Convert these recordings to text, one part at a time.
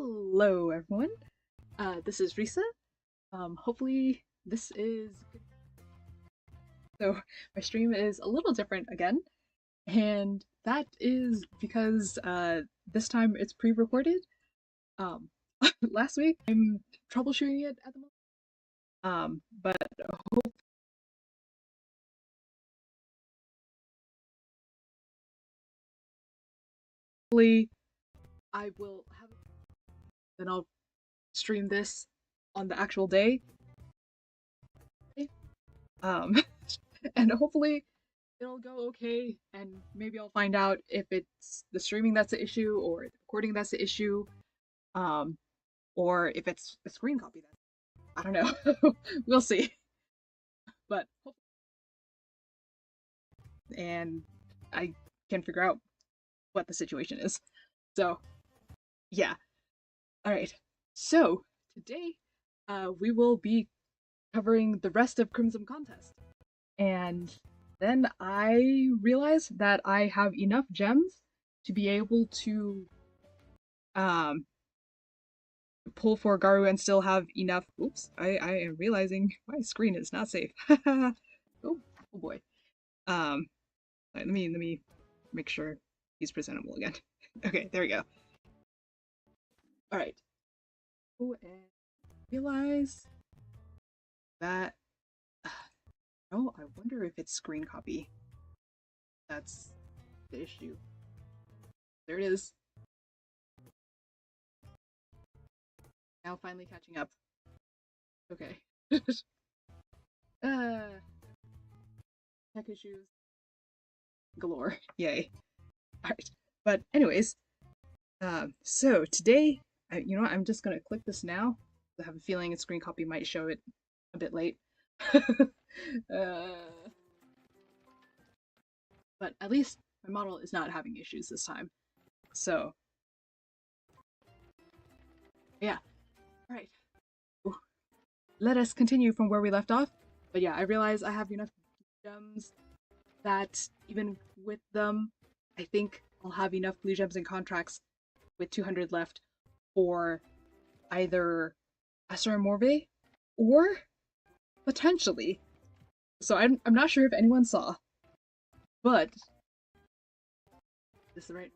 Hello, everyone. This is Risa. Hopefully this is good. So my stream is a little different again, and that is because this time it's pre-recorded. Um, last week I'm troubleshooting it at the moment. But hopefully I will have it. Then I'll stream this on the actual day. Um, and hopefully it'll go okay, and maybe I'll find out if it's the streaming that's the issue or the recording that's the issue, um, or if it's a screen copy that I don't know. We'll see. But and I can figure out what the situation is. So yeah. All right. So today, we will be covering the rest of Crimson Contest, and then I realized that I have enough gems to be able to um pull for Garu and still have enough. Oops, I am realizing my screen is not safe. oh, oh boy. Um let me make sure he's presentable again. Okay, there we go. Alright. Oh, and realize that oh, I wonder if it's screen copy. That's the issue. There it is. Now finally catching up. Okay. Tech issues galore. Yay. Alright. But anyways, so today, you know what, I'm just gonna click this now. I have a feeling a screen copy might show it a bit late. But at least my model is not having issues this time. So, yeah. Alright. Let us continue from where we left off. But yeah, I realize I have enough gems that even with them, I think I'll have enough blue gems and contracts with 200 left for either Asura Morve or potentially. So I'm not sure if anyone saw, but is this the right?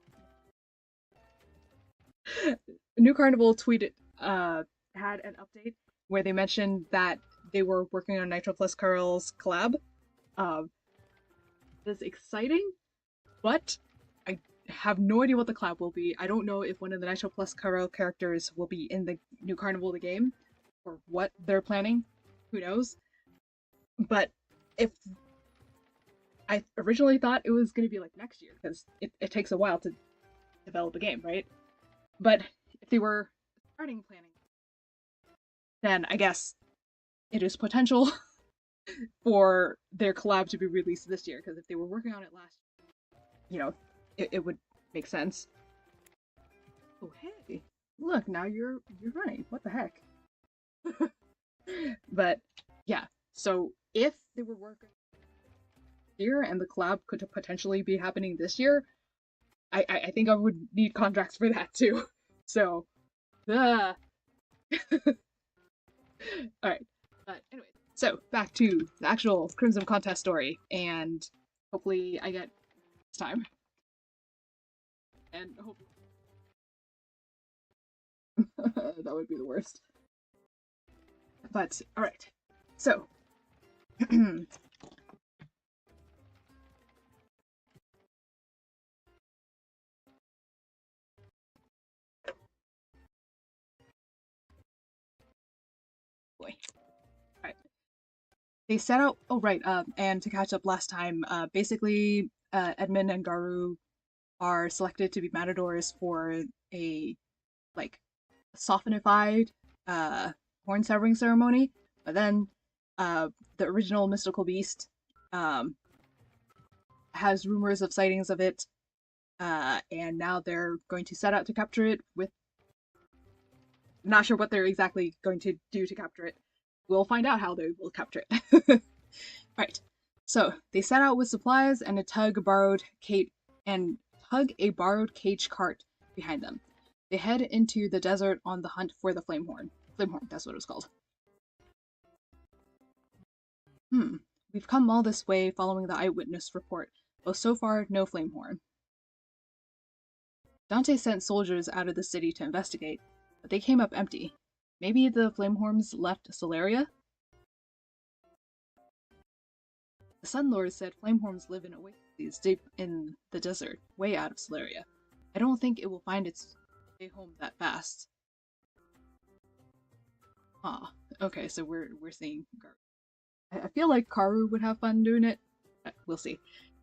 New Carnival tweeted had an update where they mentioned that they were working on Nitro Plus Curl's collab. That's exciting, but I have no idea what the collab will be. I don't know if one of the Nitro Plus Curl characters will be in the New Carnival the game, or what they're planning. Who knows? But if I originally thought it was going to be like next year, because it takes a while to develop a game, right? But if they were starting planning, then I guess it is potential for their collab to be released this year, because if they were working on it last year, you know, it would make sense. Oh hey, look, now you're running. What the heck? But yeah, so if they were working here and the collab could potentially be happening this year, I think I would need contracts for that too. So, alright. But anyway, so back to the actual Crimson Contest story, and hopefully I get this time. And hopefully that would be the worst. But alright, so boy. Alright. They set out and to catch up last time, basically Edmund and Garu are selected to be matadors for a like softenified horn severing ceremony, but then the original mystical beast has rumors of sightings of it, and now they're going to set out to capture it with. Not sure what they're exactly going to do to capture it. We'll find out how they will capture it. Alright, so they set out with supplies and a borrowed cage cart behind them. They head into the desert on the hunt for the Flamehorn. Flamehorn, that's what it was called. We've come all this way following the eyewitness report, but so far, no Flamehorn. Dante sent soldiers out of the city to investigate, but they came up empty. Maybe the Flamehorns left Solaria? The Sun Lord said Flamehorns live in oases deep in the desert, way out of Solaria. I don't think it will find its way home that fast. Ah, okay, so we're seeing Garu. I feel like Karu would have fun doing it. We'll see.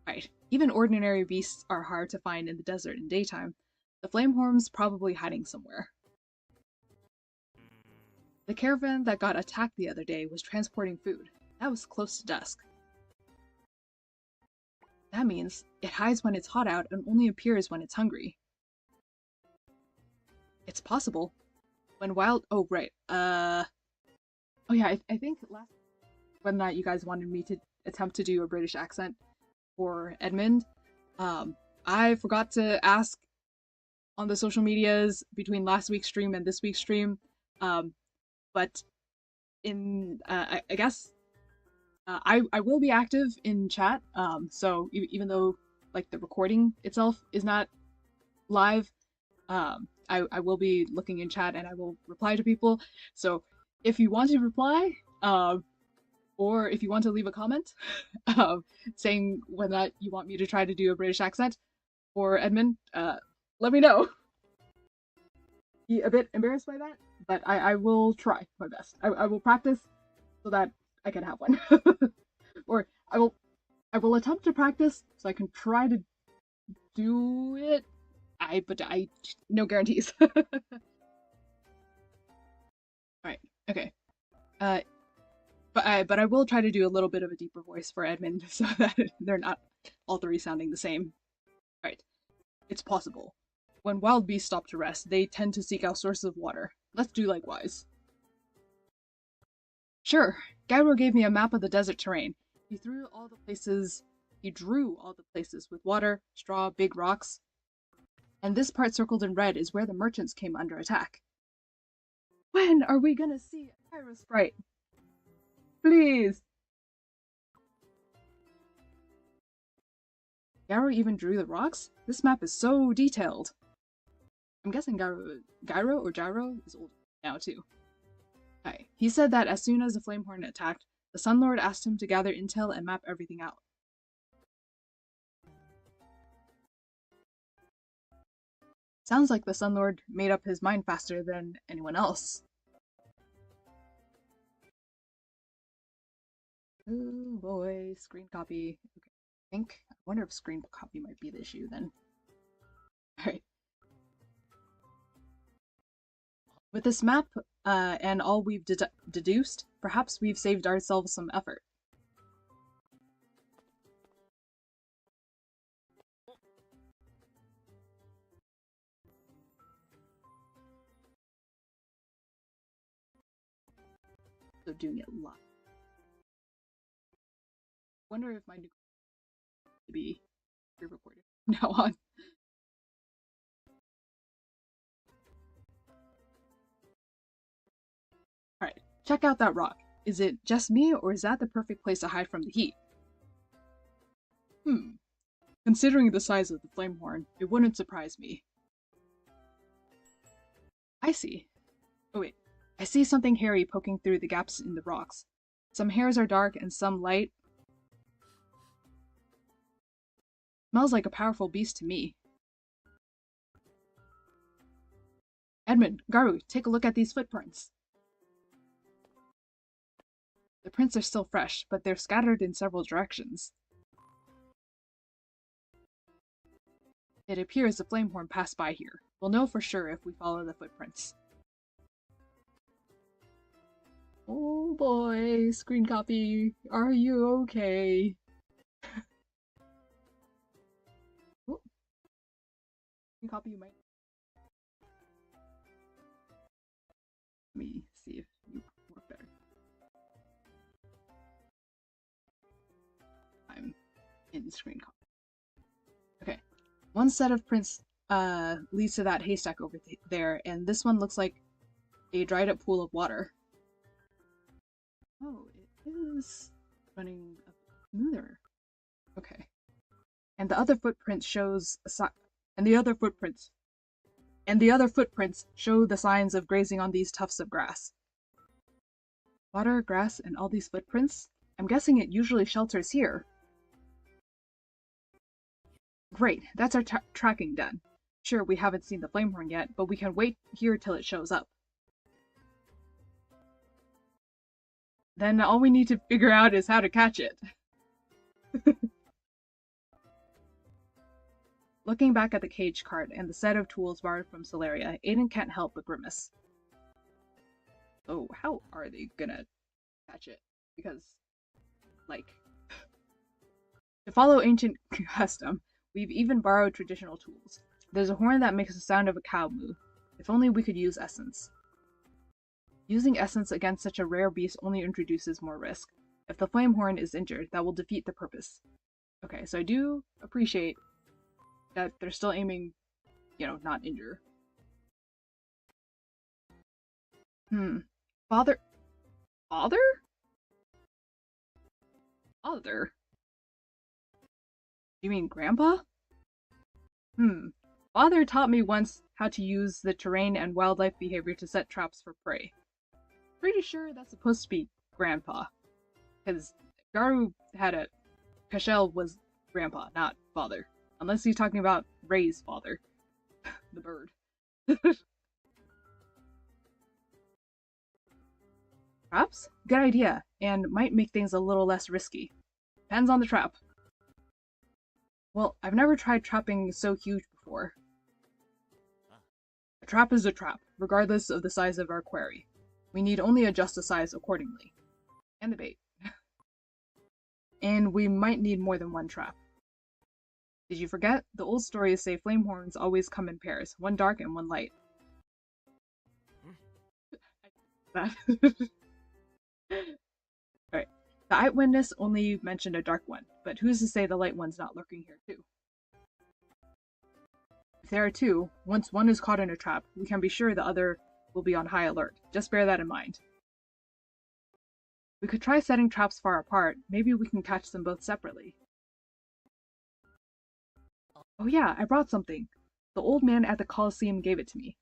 Alright, even ordinary beasts are hard to find in the desert in daytime. The Flamehorn's probably hiding somewhere. The caravan that got attacked the other day was transporting food. That was close to dusk. That means it hides when it's hot out and only appears when it's hungry. It's possible. When wild... Oh, right. Oh yeah, I think when you guys wanted me to attempt to do a British accent for Edmund, I forgot to ask on the social medias between last week's stream and this week's stream, but in I guess I will be active in chat, so even though like the recording itself is not live, I will be looking in chat and I will reply to people. So if you want to reply, or if you want to leave a comment saying whether you want me to try to do a British accent for Edmund, let me know. Be a bit embarrassed by that, but I will try my best. I will practice so that I can have one. Or I will attempt to practice so I can try to do it. But no guarantees. Alright, okay. But I will try to do a little bit of a deeper voice for Edmund so that they're not all three sounding the same. Alright. It's possible. When wild beasts stop to rest, they tend to seek out sources of water. Let's do likewise. Sure. Gyro gave me a map of the desert terrain. He drew all the places with water, straw, big rocks. And this part circled in red is where the merchants came under attack. When are we gonna see a Gyro sprite? Please! Gyro even drew the rocks? This map is so detailed. I'm guessing Gyro is old now too. Okay. He said that as soon as the Flamehorn attacked, the Sun Lord asked him to gather intel and map everything out. Sounds like the Sun Lord made up his mind faster than anyone else. Oh boy, screen copy. Okay, I wonder if screen copy might be the issue then. Alright. With this map, and all we've deduced, perhaps we've saved ourselves some effort. So doing it live. Wonder if my new to be pre-recorded from now on. Alright, check out that rock. Is it just me, or is that the perfect place to hide from the heat? Considering the size of the Flamehorn, it wouldn't surprise me. I see. Oh wait, I see something hairy poking through the gaps in the rocks. Some hairs are dark and some light. Smells like a powerful beast to me. Edmund, Garu, take a look at these footprints. The prints are still fresh, but they're scattered in several directions. It appears the Flamehorn passed by here. We'll know for sure if we follow the footprints. Oh boy, screen copy, are you okay? Oh. Screen copy, you might. Let me see if you work better. I'm in screen copy. Okay, one set of prints leads to that haystack over there, and this one looks like a dried up pool of water. Oh, it is running smoother. Okay. And the other footprint shows and the other footprints show the signs of grazing on these tufts of grass. Water, grass, and all these footprints? I'm guessing it usually shelters here. Great, that's our tracking done. Sure, we haven't seen the flamehorn yet, but we can wait here till it shows up. Then all we need to figure out is how to catch it. Looking back at the cage cart and the set of tools borrowed from Solaria, Aiden can't help but grimace. Oh, how are they gonna catch it? Because, like, to follow ancient custom, we've even borrowed traditional tools. There's a horn that makes the sound of a cow moo. If only we could use essence. Using essence against such a rare beast only introduces more risk. If the flame horn is injured, that will defeat the purpose. Okay, so I do appreciate that they're still aiming, you know, not injure. Father? Father? Father? You mean Grandpa? Father taught me once how to use the terrain and wildlife behavior to set traps for prey. Pretty sure that's supposed to be Grandpa. Because Garu had a... Cashel was Grandpa, not Father. Unless he's talking about Ray's father. The bird. Traps? Good idea, and might make things a little less risky. Depends on the trap. Well, I've never tried trapping so huge before. A trap is a trap, regardless of the size of our quarry. We need only adjust the size accordingly. And the bait. And we might need more than one trap. Did you forget? The old stories say flamehorns always come in pairs, one dark and one light. Alright. The eyewitness only mentioned a dark one, but who's to say the light one's not lurking here too? If there are two, once one is caught in a trap, we can be sure the other will be on high alert. Just bear that in mind. We could try setting traps far apart. Maybe we can catch them both separately. Oh yeah, I brought something. The old man at the Coliseum gave it to me.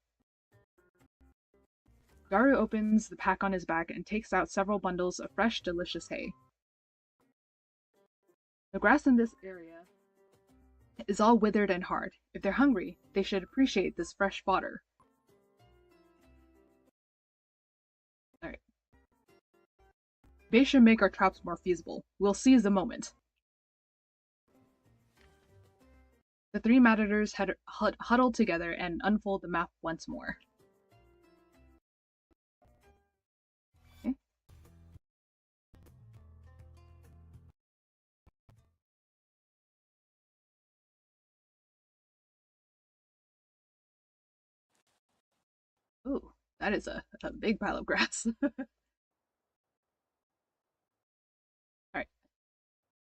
Garu opens the pack on his back and takes out several bundles of fresh, delicious hay. The grass in this area is all withered and hard. If they're hungry, they should appreciate this fresh fodder. Alright. They should make our traps more feasible. We'll seize the moment. The three matadors had huddled together and unfold the map once more. Okay. Ooh, that is a big pile of grass. Alright.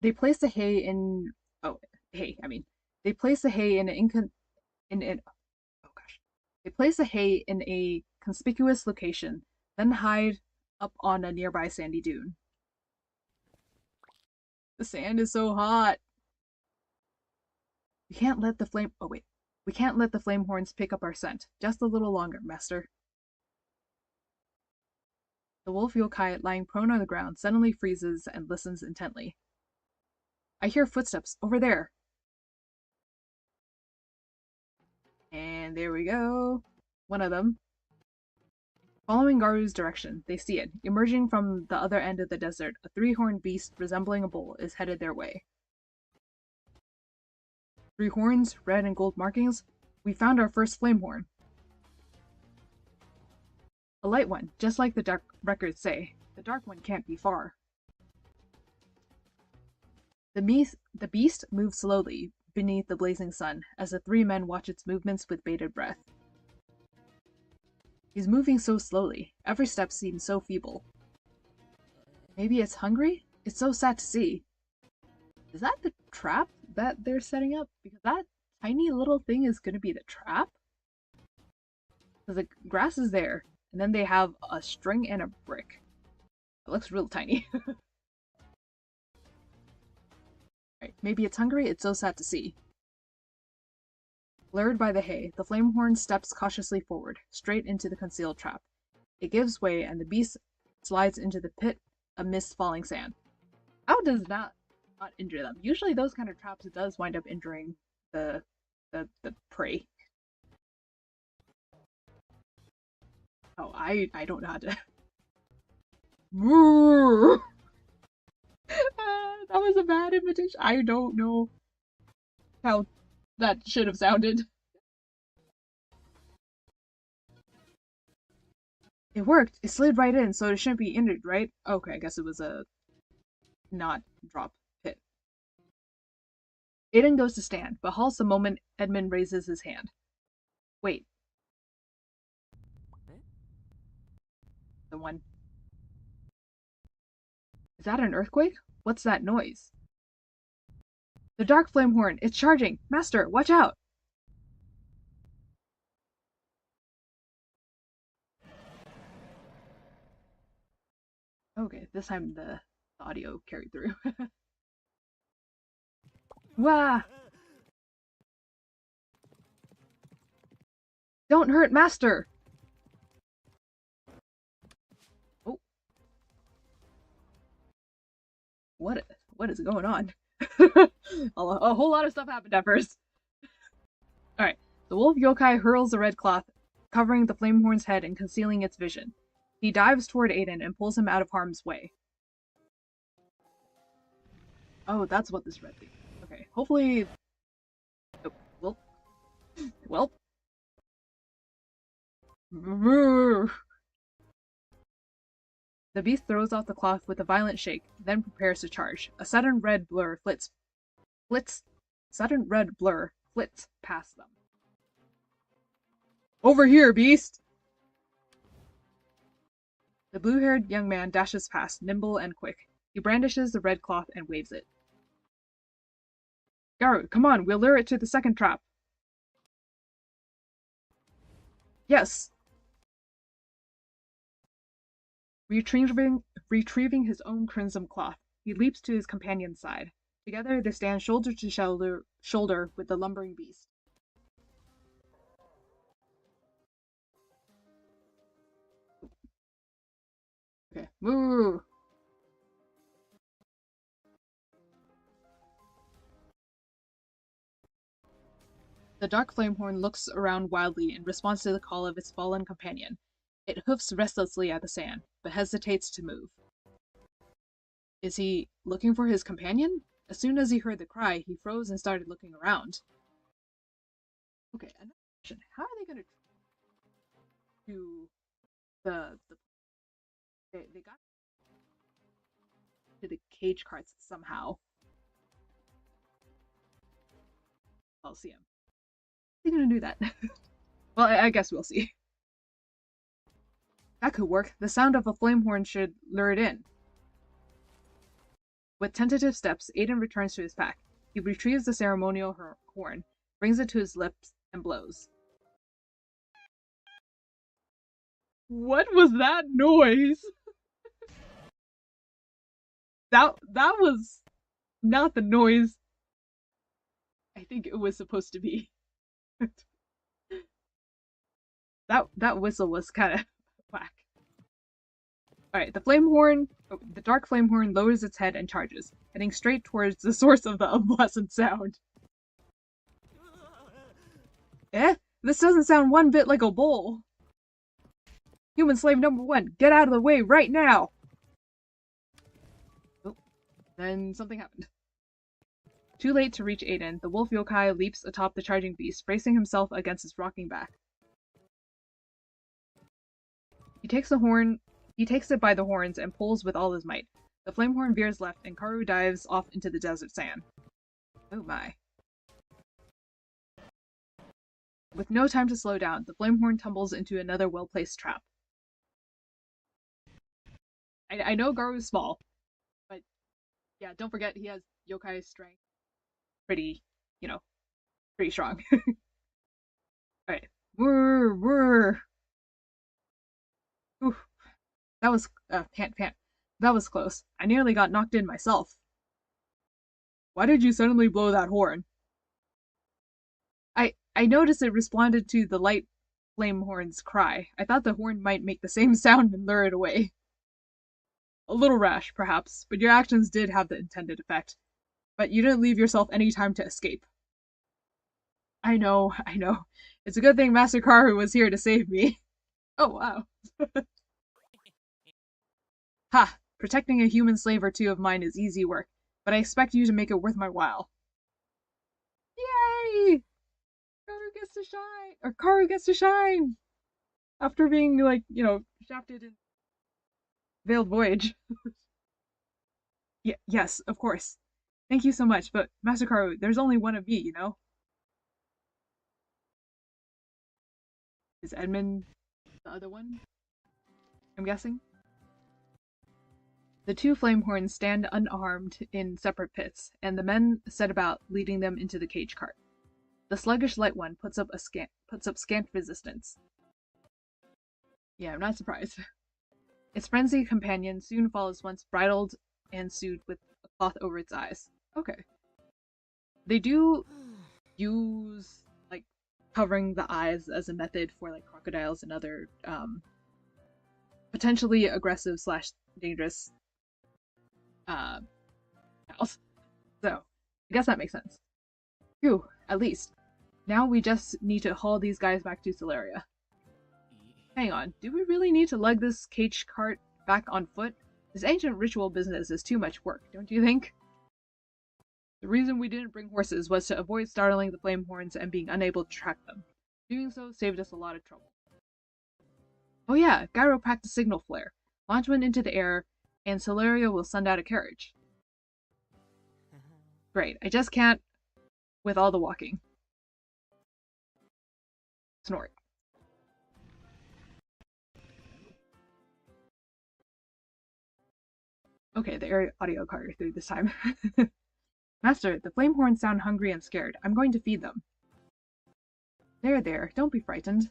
They place the hay in... Oh, hay, I mean. They place the hay in They place the hay in a conspicuous location, then hide up on a nearby sandy dune. The sand is so hot. We can't let the flame... Oh wait. We can't let the flame horns pick up our scent. Just a little longer, master. The wolf yokai lying prone on the ground suddenly freezes and listens intently. I hear footsteps over there. And there we go. One of them. Following Garu's direction, they see it. Emerging from the other end of the desert, a three-horned beast resembling a bull is headed their way. 3 horns, red and gold markings. We found our first flamehorn. A light one, just like the dark records say. The dark one can't be far. The beast moves slowly beneath the blazing sun as the 3 men watch its movements with bated breath. He's moving so slowly. Every step seems so feeble. Maybe it's hungry? It's so sad to see. Is that the trap that they're setting up? Because that tiny little thing is gonna be the trap? Because the grass is there, and then they have a string and a brick. It looks real tiny. Right, maybe it's hungry, it's so sad to see. Lured by the hay, the flamehorn steps cautiously forward, straight into the concealed trap. It gives way, and the beast slides into the pit amidst falling sand. How does that not injure them? Usually those kind of traps, it does wind up injuring the prey. Oh, I don't know how to... That was a bad imitation. I don't know how that should have sounded. It worked. It slid right in, so it shouldn't be injured, right? Okay, I guess it was a not drop pit. Aiden goes to stand, but halts the moment Edmund raises his hand. Wait. The one. Is that an earthquake? What's that noise? The dark flame horn! It's charging! Master, watch out! Okay, this time the audio carried through. Wah! Don't hurt Master! Oh. What is going on? A whole lot of stuff happened at first. Alright, the wolf yokai hurls the red cloth, covering the flamehorn's head and concealing its vision. He dives toward Aiden and pulls him out of harm's way. Oh, that's what this red thing is. Okay, hopefully... Oh, well... Well... The beast throws off the cloth with a violent shake, then prepares to charge. A sudden red blur flits past them. Over here, beast! The blue-haired young man dashes past, nimble and quick. He brandishes the red cloth and waves it. Garu, come on, we'll lure it to the second trap. Yes! Retrieving his own crimson cloth, he leaps to his companion's side. Together they stand shoulder to shoulder with the lumbering beast. Okay, move! The dark flamehorn looks around wildly in response to the call of its fallen companion. It hoofs restlessly at the sand, but hesitates to move. Is he looking for his companion? As soon as he heard the cry, he froze and started looking around. Okay, another question. How are they gonna do they got to the cage carts somehow. I'll see him. How are they gonna do that? Well, I guess we'll see. That could work. The sound of a flame horn should lure it in. With tentative steps, Aiden returns to his pack. He retrieves the ceremonial horn, brings it to his lips, and blows. What was that noise? That was not the noise I think it was supposed to be. That whistle was kind of whack. Alright, the dark flame horn lowers its head and charges, heading straight towards the source of the unpleasant sound. Eh? This doesn't sound one bit like a bull. Human slave number 1, get out of the way right now! Oh, then something happened. Too late to reach Aiden, the wolf yokai leaps atop the charging beast, bracing himself against its rocking back. He takes it by the horns and pulls with all his might. The flame horn veers left and Karu dives off into the desert sand. Oh my. With no time to slow down, the flame horn tumbles into another well-placed trap. I know Garu's small, but yeah, don't forget he has yokai strength. Pretty, Pretty strong. Alright. Whir. Oof. That was, pant. That was close. I nearly got knocked in myself. Why did you suddenly blow that horn? I noticed it responded to the light flame horn's cry. I thought the horn might make the same sound and lure it away. A little rash, perhaps, but your actions did have the intended effect. But you didn't leave yourself any time to escape. I know. It's a good thing Master Karu was here to save me. Oh, wow. Ha! Protecting a human slave or two of mine is easy work, but I expect you to make it worth my while. Yay! Karu gets to shine! Or Karu gets to shine! After being, like, shafted in Veiled Voyage. Yes, of course. Thank you so much, but Master Karu, there's only one of me, you know? Is Edmund the other one? I'm guessing? The two flamehorns stand unarmed in separate pits, and the men set about leading them into the cage cart. The sluggish light one puts up scant resistance. Yeah, I'm not surprised. Its frenzied companion soon follows once bridled and soothed with a cloth over its eyes. Okay. They do use, like, covering the eyes as a method for, like, crocodiles and other, potentially aggressive / dangerous, cows. So, I guess that makes sense. Phew, at least. Now we just need to haul these guys back to Solaria. Hang on, do we really need to lug this cage cart back on foot? This ancient ritual business is too much work, don't you think? The reason we didn't bring horses was to avoid startling the flame horns and being unable to track them. Doing so saved us a lot of trouble. Oh yeah, Gyro packed a signal flare. Launch one into the air, and Solaria will send out a carriage. Great, I just can't with all the walking. Snort. Okay, the audio card through this time. Master, the flame horns sound hungry and scared. I'm going to feed them. There, don't be frightened.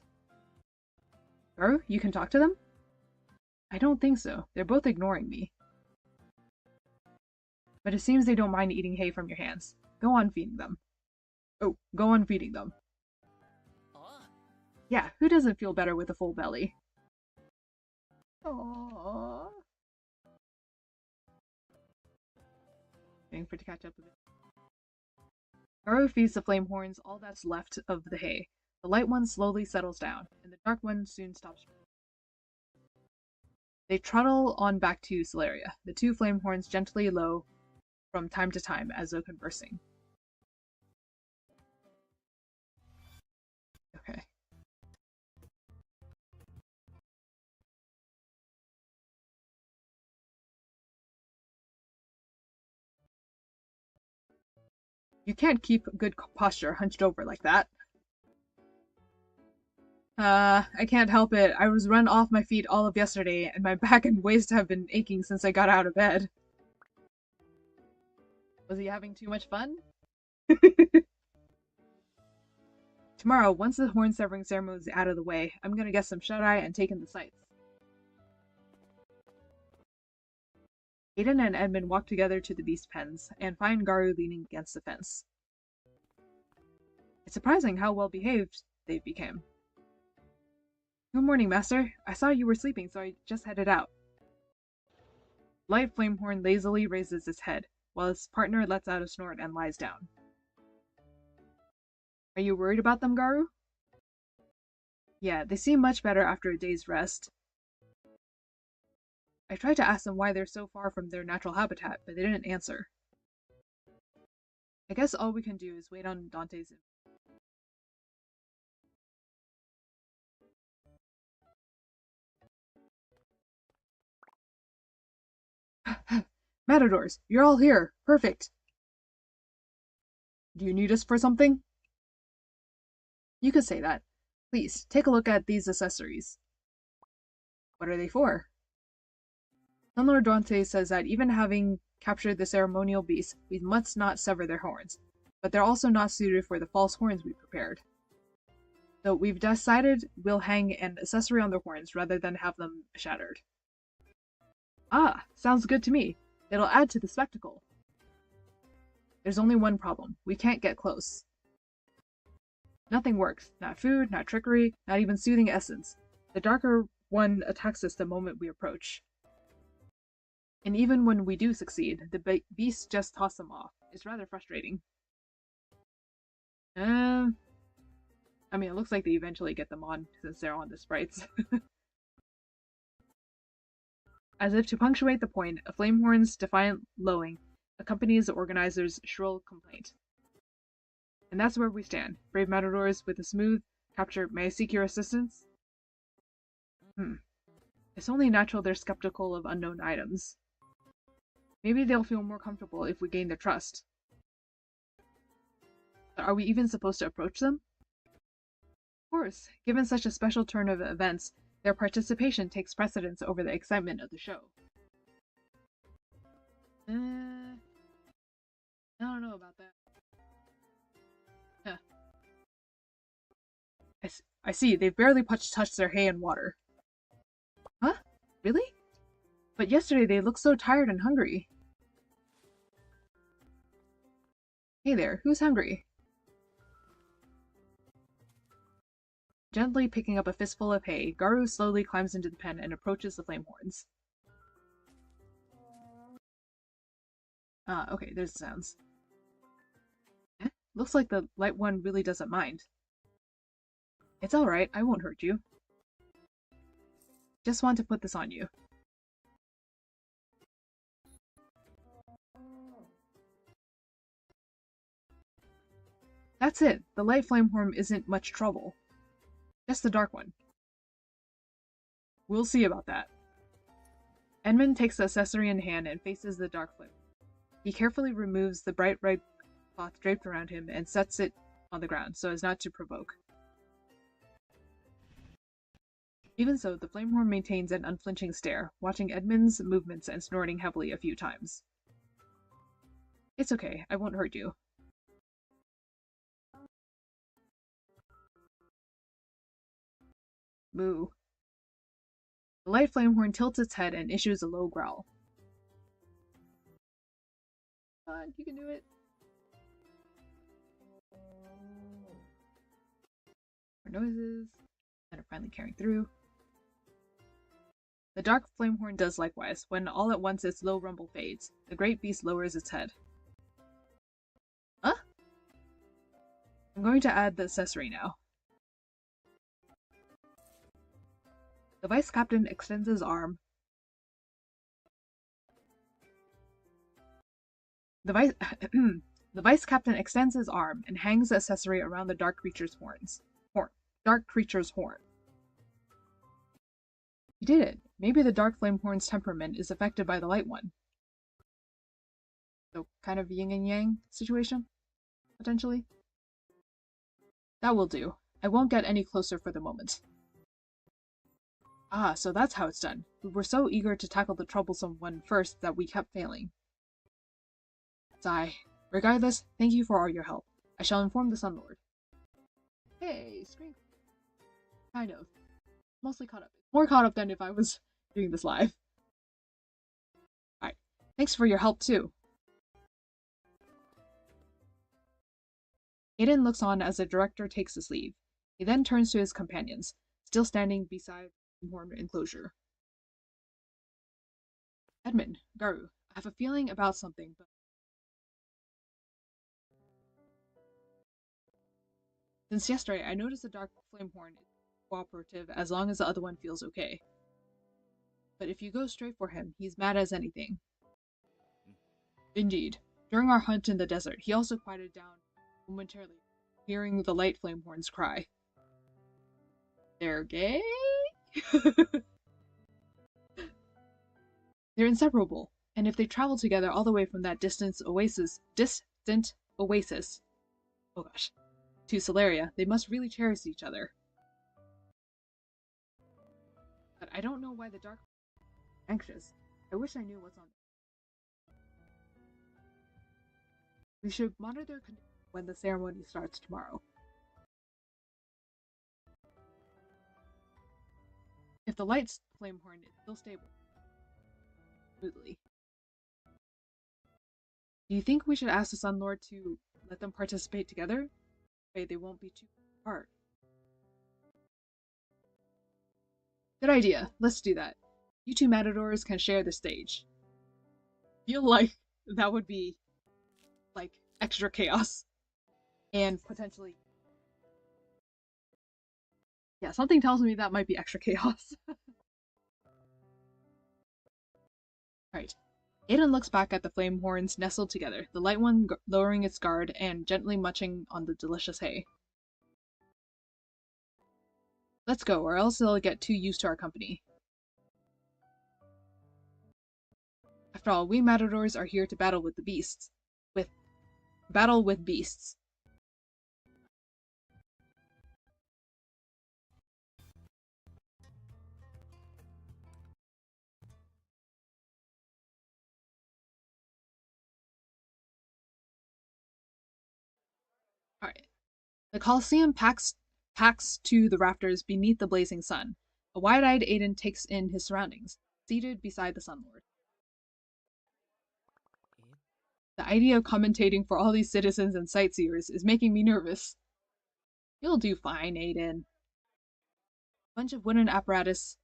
Garo, you can talk to them? I don't think so. They're both ignoring me. But it seems they don't mind eating hay from your hands. Go on feeding them. Oh, go on feeding them. Yeah, who doesn't feel better with a full belly? Aww. Waiting for it to catch up a bit. Garo feeds the flame horns all that's left of the hay. The light one slowly settles down, and the dark one soon stops. They trundle on back to Solaria, the two flame horns gently low from time to time as though conversing. Okay. You can't keep good posture hunched over like that. I can't help it. I was run off my feet all of yesterday, and my back and waist have been aching since I got out of bed. Was he having too much fun? Tomorrow, once the horn severing ceremony is out of the way, I'm gonna get some shut-eye and take in the sights. Aiden and Edmund walk together to the beast pens, and find Garo leaning against the fence. It's surprising how well behaved they became. Good morning, Master. I saw you were sleeping, so I just headed out. Light Flamehorn lazily raises its head, while his partner lets out a snort and lies down. Are you worried about them, Garo? Yeah, they seem much better after a day's rest. I tried to ask them why they're so far from their natural habitat, but they didn't answer. I guess all we can do is wait on Dante's. Matadors, you're all here. Perfect. Do you need us for something? You could say that. Please, take a look at these accessories. What are they for? Sunlord Dante says that even having captured the ceremonial beasts, we must not sever their horns. but they're also not suited for the false horns we prepared. So we've decided we'll hang an accessory on the horns rather than have them shattered. Ah, sounds good to me. It'll add to the spectacle. There's only one problem. We can't get close. Nothing works. Not food, not trickery, not even soothing essence. The darker one attacks us the moment we approach. And even when we do succeed, the beasts just toss them off. It's rather frustrating. I mean, it looks like they eventually get them on, since they're on the sprites. As if to punctuate the point, a flamehorn's defiant lowing accompanies the organizer's shrill complaint. And that's where we stand. Brave matadors with a smooth capture. May I seek your assistance? It's only natural they're skeptical of unknown items. Maybe they'll feel more comfortable if we gain their trust. But are we even supposed to approach them? Of course, given such a special turn of events, their participation takes precedence over the excitement of the show. I don't know about that. Huh. I see, they've barely touched their hay and water. Huh? Really? But yesterday they looked so tired and hungry. Hey there, who's hungry? Gently picking up a fistful of hay, Garu slowly climbs into the pen and approaches the flamehorns. Ah, okay, there's the sounds. Looks like the light one really doesn't mind. It's alright, I won't hurt you. Just want to put this on you. That's it, the light flamehorn isn't much trouble. Just the dark one. We'll see about that. Edmund takes the accessory in hand and faces the dark flame. He carefully removes the bright red cloth draped around him and sets it on the ground so as not to provoke. Even so, the flamehorn maintains an unflinching stare, watching Edmund's movements and snorting heavily a few times. It's okay, I won't hurt you. Moo. The light flamehorn tilts its head and issues a low growl. Come on, you can do it. More noises, that are finally carrying through. The dark flamehorn does likewise, when all at once its low rumble fades. The great beast lowers its head. Huh? I'm going to add the accessory now. The vice captain extends his arm. The vice captain extends his arm and hangs the accessory around the dark creature's horn. He did it. Maybe the dark flamehorn's temperament is affected by the light one. So, kind of yin and yang situation, potentially. That will do. I won't get any closer for the moment. Ah, so that's how it's done. We were so eager to tackle the troublesome one first that we kept failing. Sigh. Regardless, thank you for all your help. I shall inform the Sun Lord. Hey, screen. Kind of. Mostly caught up. More caught up than if I was doing this live. Alright. Thanks for your help, too. Aiden looks on as the director takes his leave. He then turns to his companions, still standing beside the horn enclosure. Edmund, Garu, I have a feeling about something, but since yesterday, I noticed the dark flamehorn is cooperative as long as the other one feels okay. But if you go straight for him, he's mad as anything. Indeed. During our hunt in the desert, he also quieted down momentarily, hearing the light flamehorns cry. They're gay? They're inseparable, and if they travel together all the way from that distant oasis, oh gosh, to Solaria, they must really cherish each other. But I don't know why the dark is anxious. I wish I knew what's on. We should monitor their condition when the ceremony starts tomorrow. If the light's flame horn is still stable, smoothly. Do you think we should ask the Sun Lord to let them participate together? That way they won't be too apart. Good idea. Let's do that. You two matadors can share the stage. Feel like that would be like extra chaos. And potentially, yeah, something tells me that might be extra chaos. Alright. Aiden looks back at the flame horns nestled together, the light one lowering its guard and gently munching on the delicious hay. Let's go, or else they'll get too used to our company. After all, we matadors are here to battle with the beasts. Battle with beasts. Alright. The Colosseum packs to the rafters beneath the blazing sun. A wide-eyed Aiden takes in his surroundings, seated beside the Sun Lord. The idea of commentating for all these citizens and sightseers is making me nervous. You'll do fine, Aiden. A bunch of wooden apparatus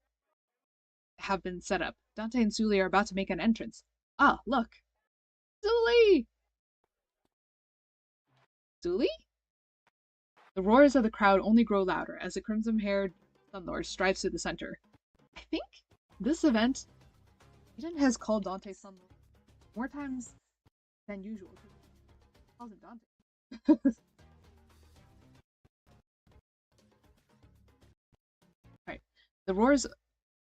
have been set up. Dante and Sully are about to make an entrance. Ah, look! Sully! Sully? The roars of the crowd only grow louder as the crimson-haired Sun Lord strives to the center. I think this event, Aiden has called Dante Sun Lord more times than usual. He calls him Dante. Alright. The roars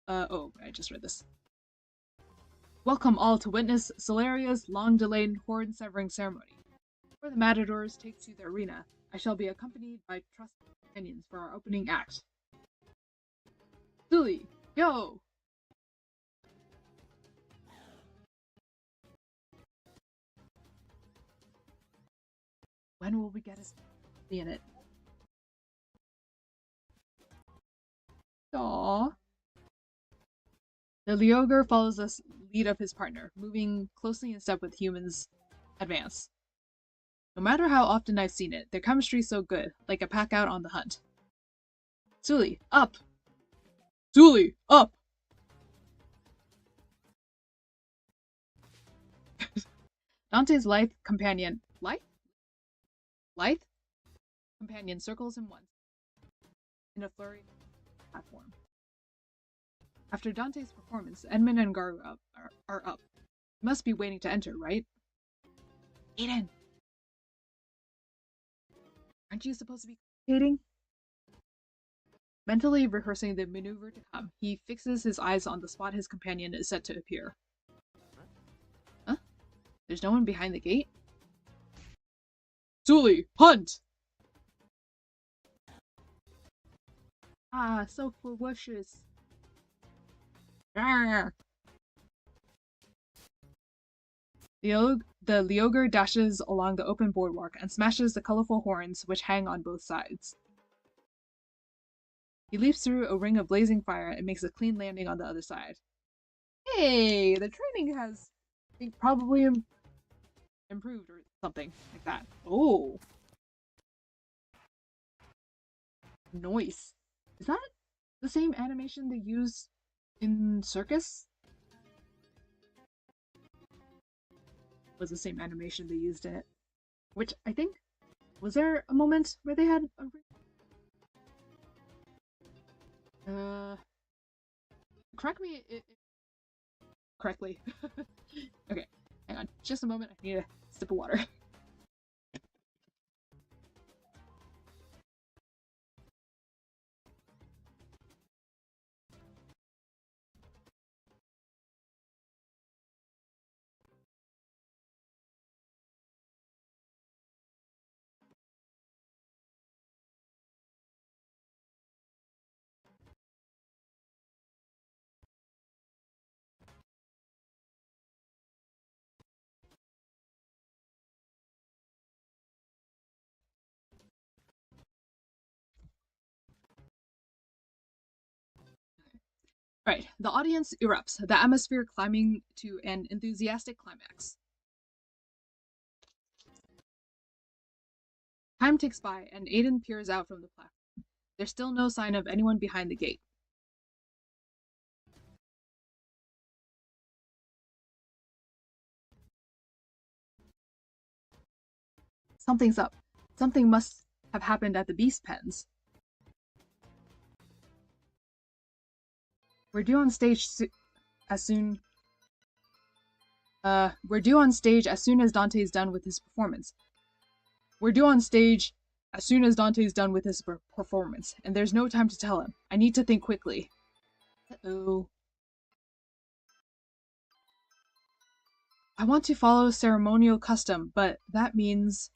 oh, I just read this. Welcome all to witness Solaria's long-delayed horn-severing ceremony. Before the matadors take to the arena, I shall be accompanied by trusted companions for our opening act. Sully, go! When will we get us in it? Aww. The LauArt follows the lead of his partner, moving closely in step with humans' advance. No matter how often I've seen it, their chemistry's so good, like a pack out on the hunt. Sully, up! Sully, up! Dante's lithe companion circles him once, in a flurry platform. After Dante's performance, Edmund and Garu are up. He must be waiting to enter, right? Aiden! Aren't you supposed to be communicating? Mentally rehearsing the maneuver to come, he fixes his eyes on the spot his companion is set to appear. Huh? There's no one behind the gate? Sully, hunt! Ah, so ferocious. Arrgh. The LauArt dashes along the open boardwalk and smashes the colorful horns which hang on both sides. He leaps through a ring of blazing fire and makes a clean landing on the other side. Hey, the training has, I think, probably improved or something like that. Oh. Noise. Is that the same animation they use in Circus? Was the same animation they used in it. Which, I think, was there a moment where they had a... correct me correctly. Okay, hang on. Just a moment. I need a sip of water. Right, the audience erupts, the atmosphere climbing to an enthusiastic climax. Time ticks by, and Aiden peers out from the platform. There's still no sign of anyone behind the gate. Something's up. Something must have happened at the beast pens. We're due on stage as soon as Dante's done with his performance. And there's no time to tell him. I need to think quickly. Uh-oh. I want to follow ceremonial custom, but that means...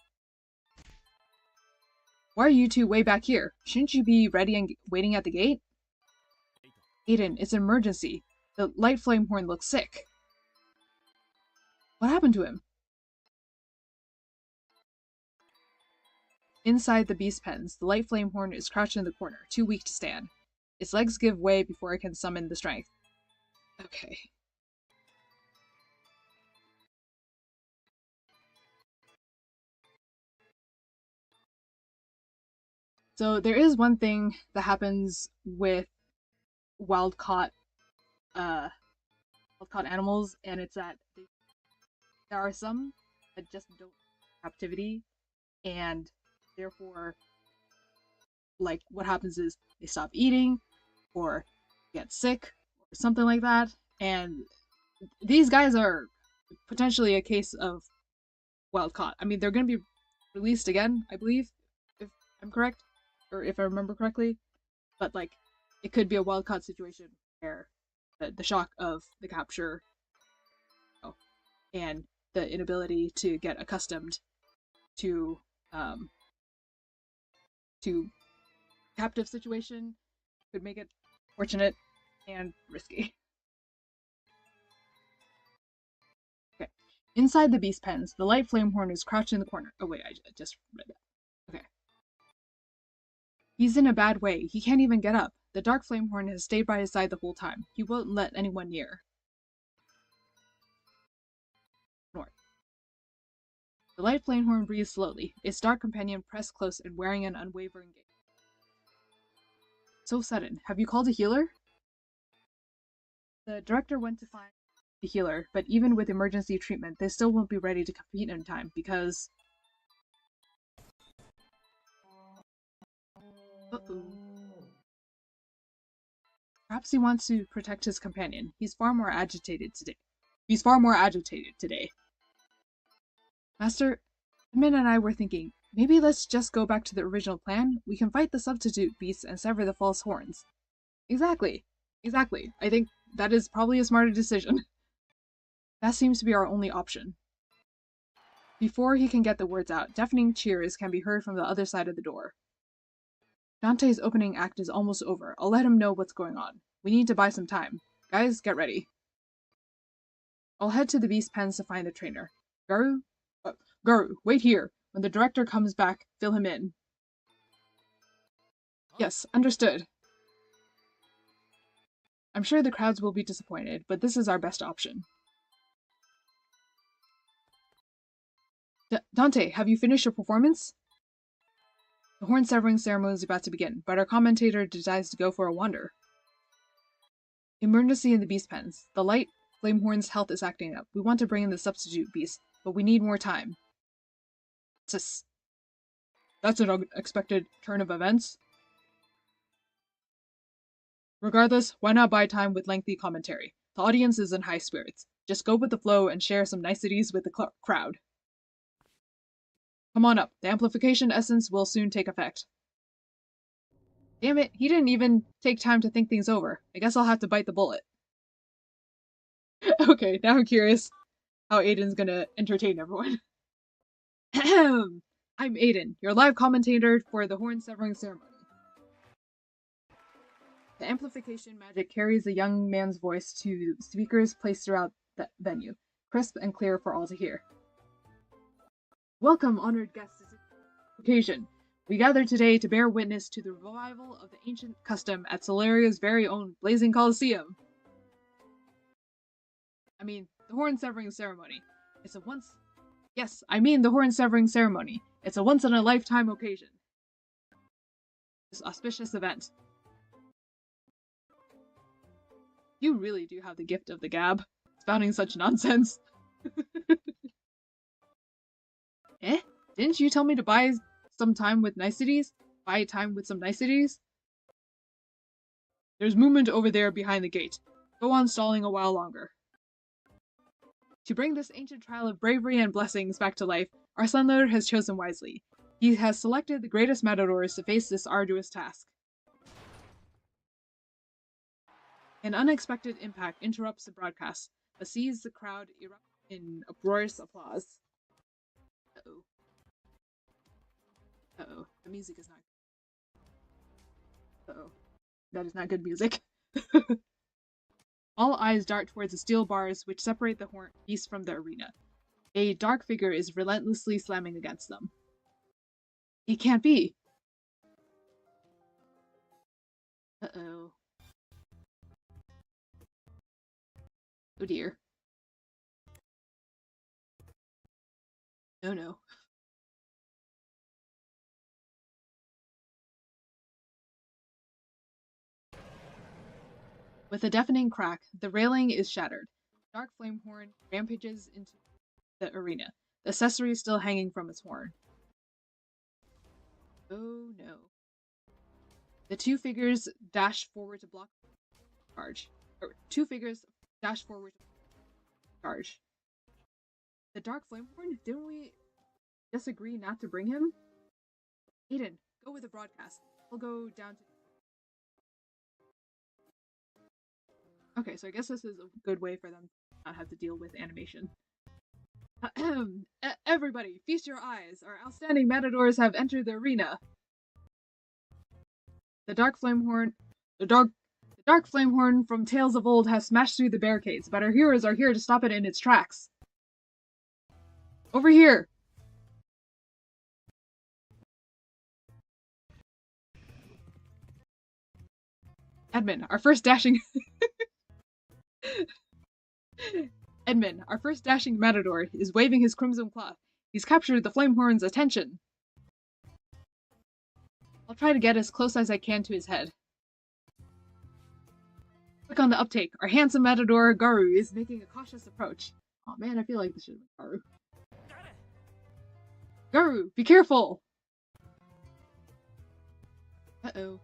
Why are you two way back here? Shouldn't you be ready and waiting at the gate? Aiden, it's an emergency. The light flame horn looks sick. What happened to him? Inside the beast pens, the light flame horn is crouched in the corner, too weak to stand. Its legs give way before it can summon the strength. Okay. So there is one thing that happens with wild-caught animals, and it's that there are some that just don't have captivity, and therefore, like, what happens is they stop eating, or get sick, or something like that, and these guys are potentially a case of wild-caught. I mean, they're going to be released again, I believe, if I'm correct, or if I remember correctly, but, like, it could be a wild-caught situation where the shock of the capture and the inability to get accustomed to captive situation could make it fortunate and risky. Okay. Inside the beast pens, the light flame horn is crouched in the corner. Oh wait, I just read that. Okay. He's in a bad way. He can't even get up. The dark flame horn has stayed by his side the whole time. He won't let anyone near. North. The light flame horn breathes slowly, its dark companion pressed close and wearing an unwavering gaze. So sudden. Have you called a healer? The director went to find the healer, but even with emergency treatment, they still won't be ready to compete in time because... Uh-oh. Perhaps he wants to protect his companion. He's far more agitated today. Master, Edmund and I were thinking, maybe let's just go back to the original plan. We can fight the substitute beasts and sever the false horns. Exactly. I think that is probably a smarter decision. That seems to be our only option. Before he can get the words out, deafening cheers can be heard from the other side of the door. Dante's opening act is almost over. I'll let him know what's going on. We need to buy some time. Guys, get ready. I'll head to the beast pens to find the trainer. Garu, wait here. When the director comes back, fill him in. Yes, understood. I'm sure the crowds will be disappointed, but this is our best option. Dante, have you finished your performance? The horn severing ceremony is about to begin, but our commentator decides to go for a wander. Emergency in the beast pens. The light flame horn's health is acting up. We want to bring in the substitute beast, but we need more time. That's an unexpected turn of events. Regardless, why not buy time with lengthy commentary? The audience is in high spirits. Just go with the flow and share some niceties with the crowd. Come on up. The amplification essence will soon take effect. Damn it, he didn't even take time to think things over. I guess I'll have to bite the bullet. Okay, now I'm curious how Aiden's gonna entertain everyone. I'm Aiden, your live commentator for the horn severing ceremony. The amplification magic carries the young man's voice to speakers placed throughout the venue, crisp and clear for all to hear. Welcome, honored guests, to this occasion. We gather today to bear witness to the revival of the ancient custom at Solaria's very own Blazing Coliseum. I mean, the horn-severing ceremony. It's a once... Yes, I mean the horn-severing ceremony. It's a once-in-a-lifetime occasion. This auspicious event. You really do have the gift of the gab, spouting such nonsense. Eh? Didn't you tell me to buy some time with niceties? Buy time with some niceties? There's movement over there behind the gate. Go on stalling a while longer. To bring this ancient trial of bravery and blessings back to life, our Sunlord has chosen wisely. He has selected the greatest matadors to face this arduous task. An unexpected impact interrupts the broadcast, but sees the crowd erupt in uproarious applause. Uh-oh. Uh-oh. The music is not... Uh-oh. That is not good music. All eyes dart towards the steel bars which separate the horn beast from the arena. A dark figure is relentlessly slamming against them. It can't be! Uh-oh. Oh dear. Oh no. With a deafening crack, the railing is shattered. Dark Flamehorn rampages into the arena, the accessory still hanging from its horn. Oh no. The two figures dash forward to block charge. Two figures dash forward to charge. The Dark Flamehorn? Didn't we disagree not to bring him? Aiden, go with the broadcast. We'll go down to... Okay, so I guess this is a good way for them to not have to deal with animation. Everybody, feast your eyes. Our outstanding matadors have entered the arena. The Dark Flamehorn from Tales of Old has smashed through the barricades, but our heroes are here to stop it in its tracks. Over here! Edmund, our first dashing matador, is waving his crimson cloth. He's captured the Flamehorn's attention. I'll try to get as close as I can to his head. Click on the uptake. Our handsome matador, Garu, is making a cautious approach. Oh man, I feel like this should be Garu. Garu, be careful! Uh-oh.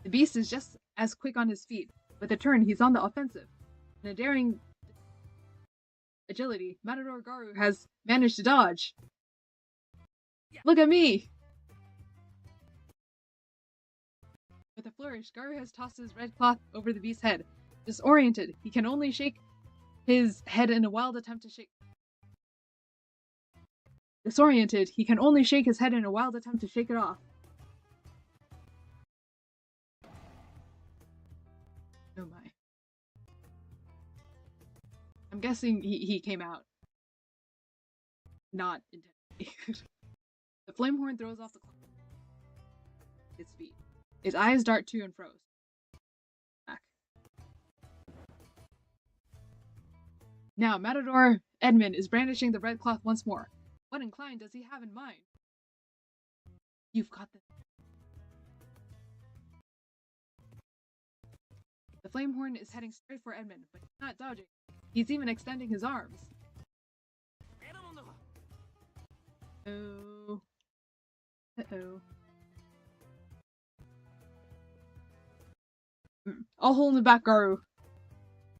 The beast is just as quick on his feet. With a turn, he's on the offensive. In a daring agility, Matador Garu has managed to dodge. Look at me! With a flourish, Garu has tossed his red cloth over the beast's head. Disoriented, he can only shake his head in a wild attempt to shake... Disoriented, he can only shake his head in a wild attempt to shake it off. Oh my. I'm guessing he came out not intentionally. The Flamehorn throws off the cloth its feet. His eyes dart to and fro. Back. Now, Matador Edmund is brandishing the red cloth once more. What incline does he have in mind? You've got this. The Flamehorn is heading straight for Edmund, but he's not dodging. He's even extending his arms. Oh. Uh-oh. I'll hold him back, Garu.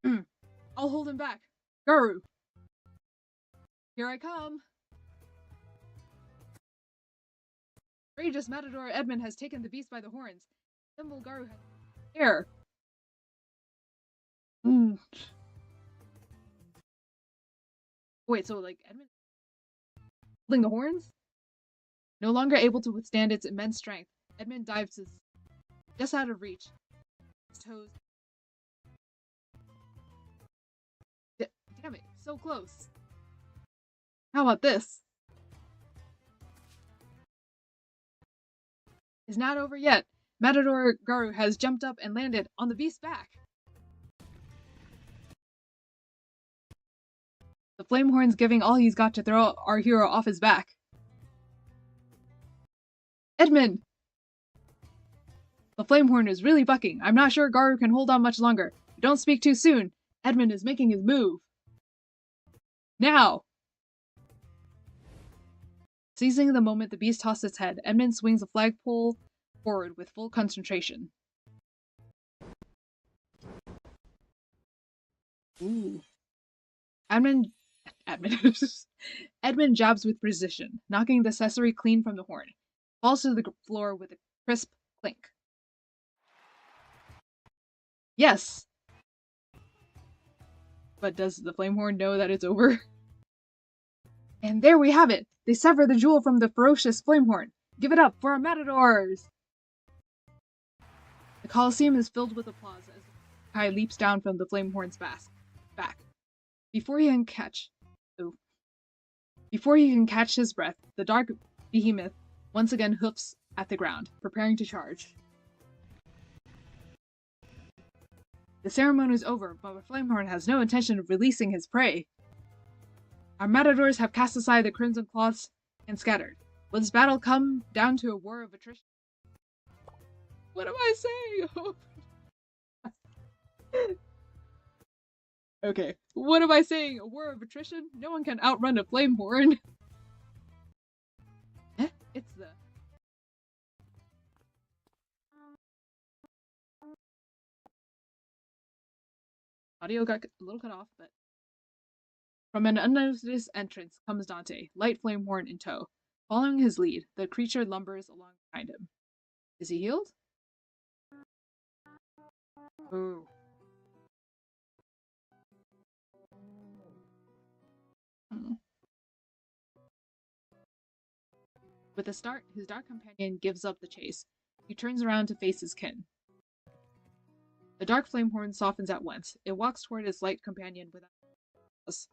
I'll hold him back. Garu! Here I come! Courageous Matador Edmund has taken the beast by the horns. Nimble Garu has... Here! Wait, so like Edmund holding the horns? No longer able to withstand its immense strength, Edmund dives just out of reach. His toes. Damn it, so close. How about this? It's not over yet. Matador Garu has jumped up and landed on the beast's back. The Flamehorn's giving all he's got to throw our hero off his back. Edmund! The Flamehorn is really bucking. I'm not sure Garu can hold on much longer. Don't speak too soon. Edmund is making his move. Now! Seizing the moment the beast tossed its head, Edmund swings a flagpole forward with full concentration. Ooh. Edmund jabs with precision, knocking the accessory clean from the horn. Falls to the floor with a crisp clink. Yes! But does the Flamehorn know that it's over? And there we have it! They sever the jewel from the ferocious Flamehorn. Give it up for our matadors! The Colosseum is filled with applause as Kai leaps down from the Flamehorn's back. Before he can catch his breath, the dark behemoth once again hoofs at the ground, preparing to charge. The ceremony is over, but the Flamehorn has no intention of releasing his prey. Our matadors have cast aside the crimson cloths and scattered. Will this battle come down to a war of attrition? What am I saying? Okay, what am I saying? A war of attrition? No one can outrun a Flamehorn. It's the... Audio got a little cut off, but... From an unnoticed entrance comes Dante, light Flamehorn in tow. Following his lead, the creature lumbers along behind him. Is he healed? Ooh. With a start, his dark companion gives up the chase. He turns around to face his kin. The dark Flamehorn softens at once. It walks toward his light companion without us.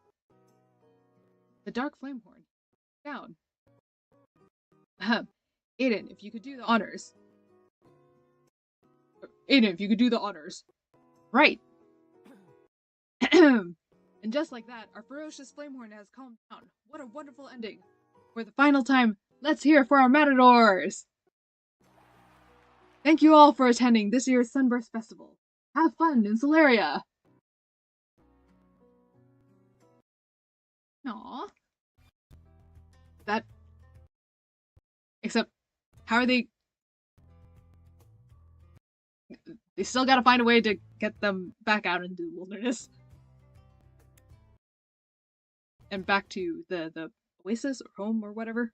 The dark Flamehorn. Down. Aiden, if you could do the honors. Aiden, if you could do the honors. Right. And just like that, our ferocious Flamehorn has calmed down. What a wonderful ending. For the final time, let's hear for our matadors! Thank you all for attending this year's Sunburst Festival. Have fun in Solaria! Aww. That... Except, how are they... They still gotta find a way to get them back out into the wilderness. And back to the oasis or home or whatever.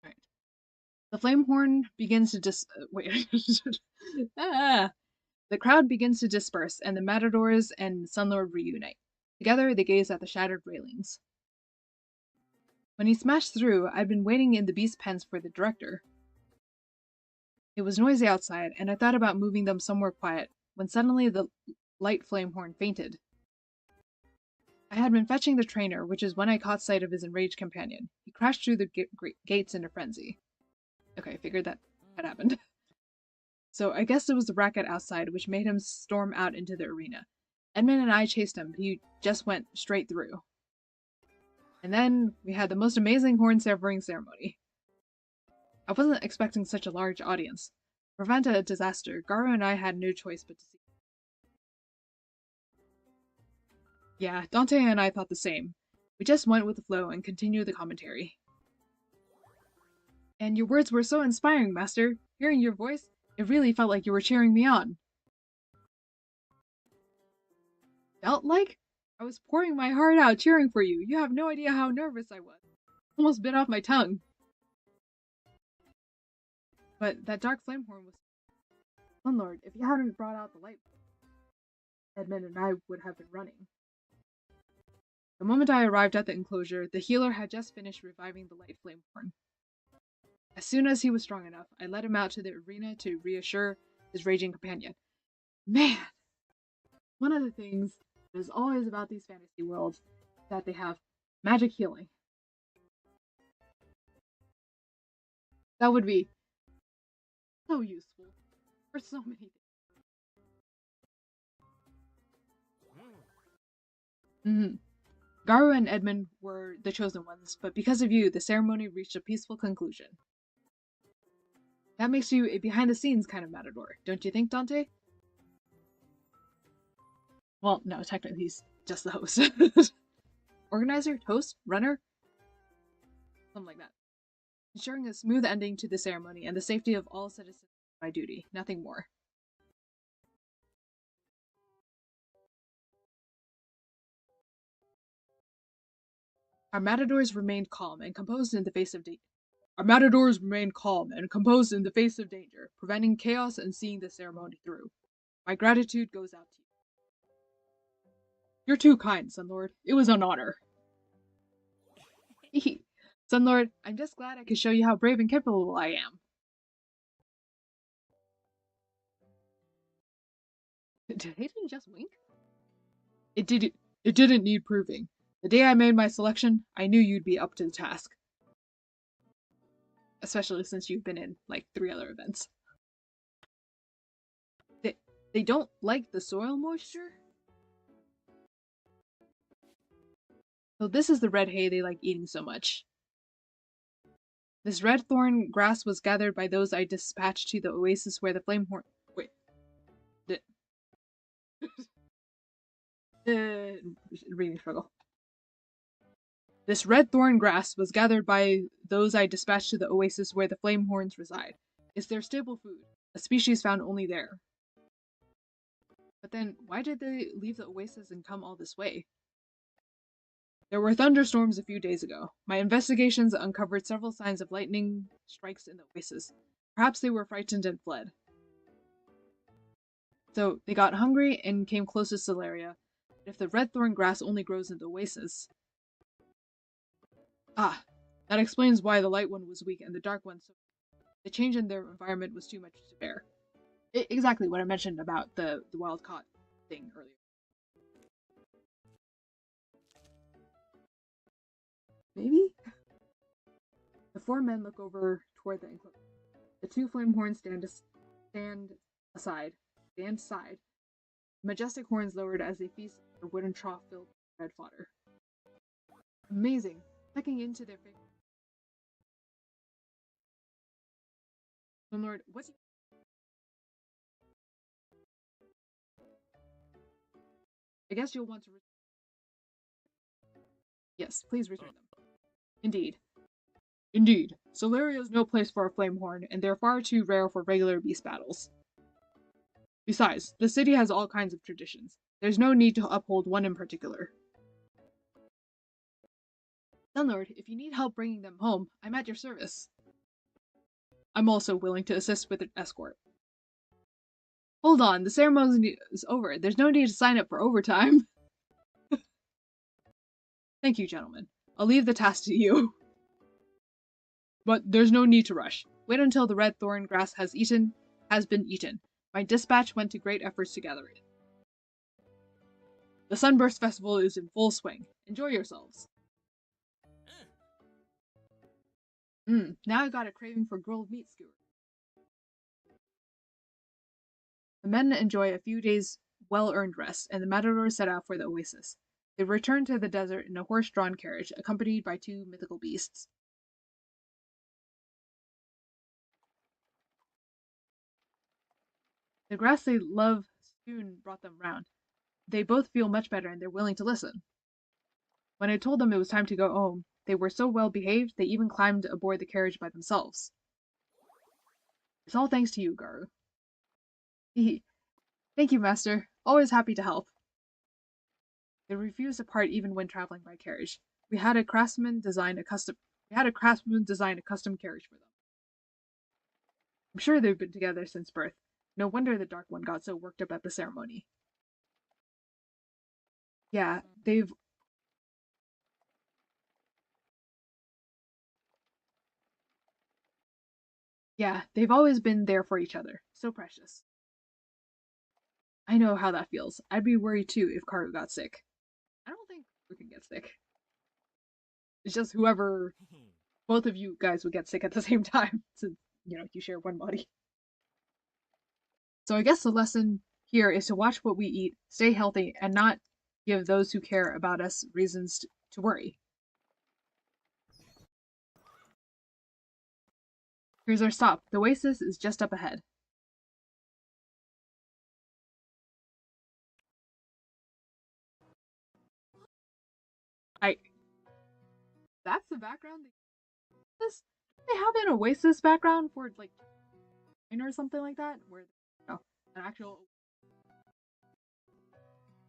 Right. The Flamehorn begins to wait. The crowd begins to disperse, and the matadors and Sunlord reunite. Together, they gaze at the shattered railings. When he smashed through, I'd been waiting in the beast pens for the director. It was noisy outside, and I thought about moving them somewhere quiet, when suddenly the light Flamehorn fainted. I had been fetching the trainer, which is when I caught sight of his enraged companion. He crashed through the gates in a frenzy. Okay, I figured that had happened. So I guess it was the racket outside which made him storm out into the arena. Edmund and I chased him, but he just went straight through. And then we had the most amazing horn-severing ceremony. I wasn't expecting such a large audience. To prevent a disaster, Garu and I had no choice but to see. Yeah, Dante and I thought the same. We just went with the flow and continued the commentary. And your words were so inspiring, Master. Hearing your voice, it really felt like you were cheering me on. Felt like? I was pouring my heart out cheering for you. You have no idea how nervous I was. Almost bit off my tongue. But that dark flame horn was... Landlord, if you hadn't brought out the light, Edmund and I would have been running. The moment I arrived at the enclosure, the healer had just finished reviving the light flame horn. As soon as he was strong enough, I led him out to the arena to reassure his raging companion. Man! One of the things that is always about these fantasy worlds is that they have magic healing. That would be so useful for so many things. Garu and Edmund were the chosen ones, but because of you, the ceremony reached a peaceful conclusion. That makes you a behind-the-scenes kind of matador, don't you think, Dante? Well, no, technically he's just the host. Organizer? Host? Runner? Something like that. Ensuring a smooth ending to the ceremony and the safety of all citizens is my duty, nothing more. Our matadors remained calm and composed in the face of danger. Preventing chaos and seeing the ceremony through. My gratitude goes out to you. You're too kind, Sunlord. It was an honor. Sunlord, I'm just glad I could show you how brave and capable I am. Did Hayden just wink? It didn't need proving. The day I made my selection, I knew you'd be up to the task. Especially since you've been in, like, 3 other events. They don't like the soil moisture? So this is the red hay they like eating so much. This red thorn grass was gathered by those I dispatched to the oasis where the flamehorn... Wait. Reading struggle. This red thorn grass was gathered by those I dispatched to the oasis where the flamehorns reside. It's their staple food, a species found only there. But then, why did they leave the oasis and come all this way? There were thunderstorms a few days ago. My investigations uncovered several signs of lightning strikes in the oasis. Perhaps they were frightened and fled. So, they got hungry and came close to Celeria. But if the red thorn grass only grows in the oasis... Ah, that explains why the light one was weak and the dark one so... The change in their environment was too much to bear. Exactly what I mentioned about the wild caught thing earlier. Maybe? The 4 men look over toward the enclosure. The 2 flamehorns stand side. Majestic horns lowered as they feast on their wooden trough filled with red fodder. Amazing. Tucking into their favorite. Lord, what's... I guess you'll want to... Yes, please return them. Indeed. Solaria's no place for a flamehorn, and they're far too rare for regular beast battles. Besides, the city has all kinds of traditions. There's no need to uphold one in particular. Sunlord, if you need help bringing them home, I'm at your service. I'm also willing to assist with an escort. Hold on, the ceremony is over. There's no need to sign up for overtime. Thank you, gentlemen. I'll leave the task to you. But there's no need to rush. Wait until the red thorn grass has been eaten. My dispatch went to great efforts to gather it. The Sunburst Festival is in full swing. Enjoy yourselves. Now I've got a craving for grilled meat skewer. The men enjoy a few days' well-earned rest, and the matadors set out for the oasis. They return to the desert in a horse-drawn carriage, accompanied by 2 mythical beasts. The grass they love soon brought them round. They both feel much better, and they're willing to listen. When I told them it was time to go home, they were so well behaved they even climbed aboard the carriage by themselves. It's all thanks to you, Garu. Thank you, Master. Always happy to help. They refused to part even when traveling by carriage. We had a craftsman design a custom carriage for I'm sure they've been together since birth. No wonder the Dark One got so worked up at the ceremony. Yeah, they've always been there for each other. So precious. I know how that feels. I'd be worried too if Karu got sick. I don't think we can get sick. It's just whoever both of you guys would get sick at the same time, since you share one body. So I guess the lesson here is to watch what we eat, stay healthy, and not give those who care about us reasons to worry. Here's our stop. The oasis is just up ahead. That's the background. They have an oasis background for like or something like that, where an actual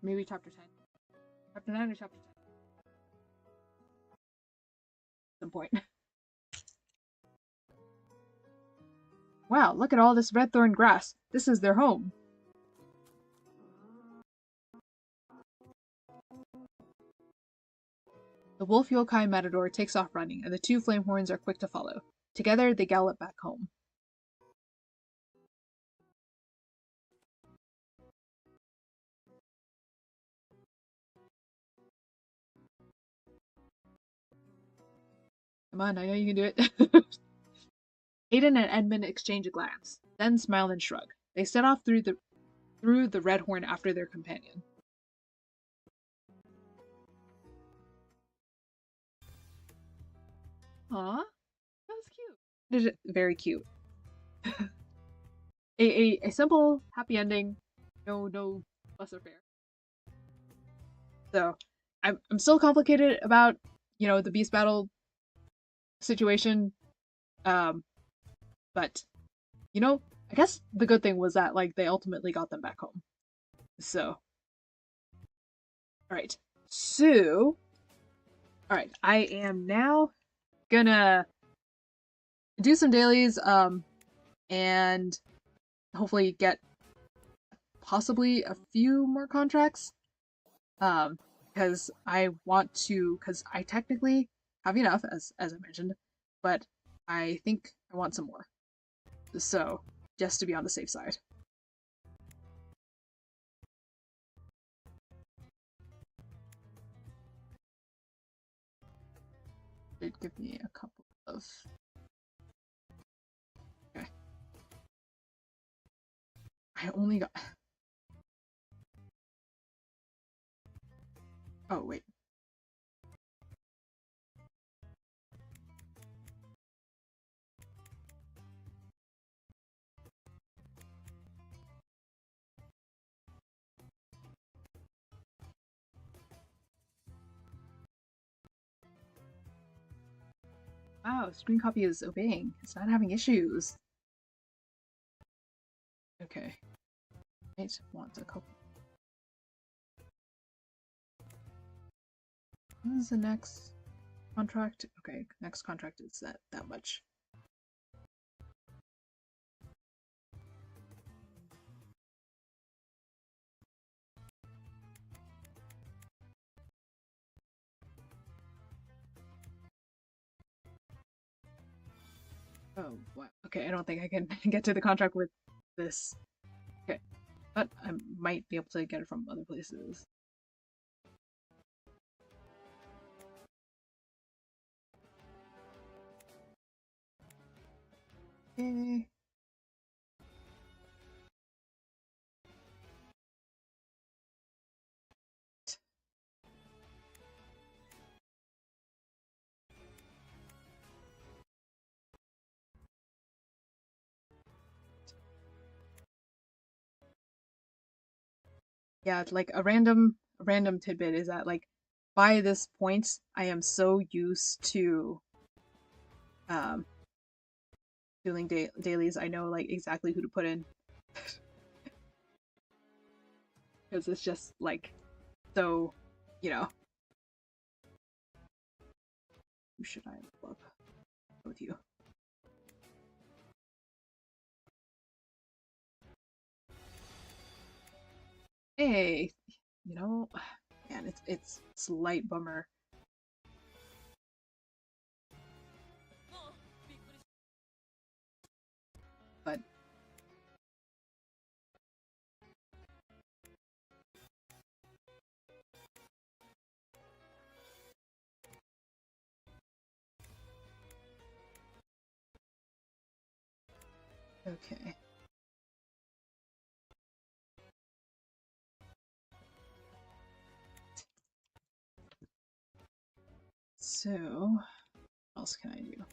maybe chapter 10, chapter 9 or chapter 10. At some point. Wow, look at all this red thorn grass. This is their home. The wolf yokai matador takes off running, and the two flamehorns are quick to follow. Together, they gallop back home. Come on, I know you can do it. Aiden and Edmund exchange a glance, then smile and shrug. They set off through the red horn after their companion. Aw, that was cute. Very cute. a simple, happy ending. No fuss or fair. So, I'm still complicated about the beast battle situation. But I guess the good thing was that like they ultimately got them back home. So, all right. So, all right. I am now gonna do some dailies, and hopefully get possibly a few more contracts, because I want to, because I technically have enough, as I mentioned, but I think I want some more. So, just to be on the safe side. Did give me a couple of... Okay. I only got... Oh, wait. Wow, screen copy is obeying. It's not having issues. Okay. It wants a couple. What is the next contract? Okay, next contract is that much. Oh, what? Okay, I don't think I can get to the contract with this. Okay, but I might be able to get it from other places. Okay. Yeah, like a random tidbit is that like by this point I am so used to doing dailies. I know like exactly who to put in because it's just like so, who should I look with you? Hey, you know, man, it's a slight bummer. But okay. So, what else can I do?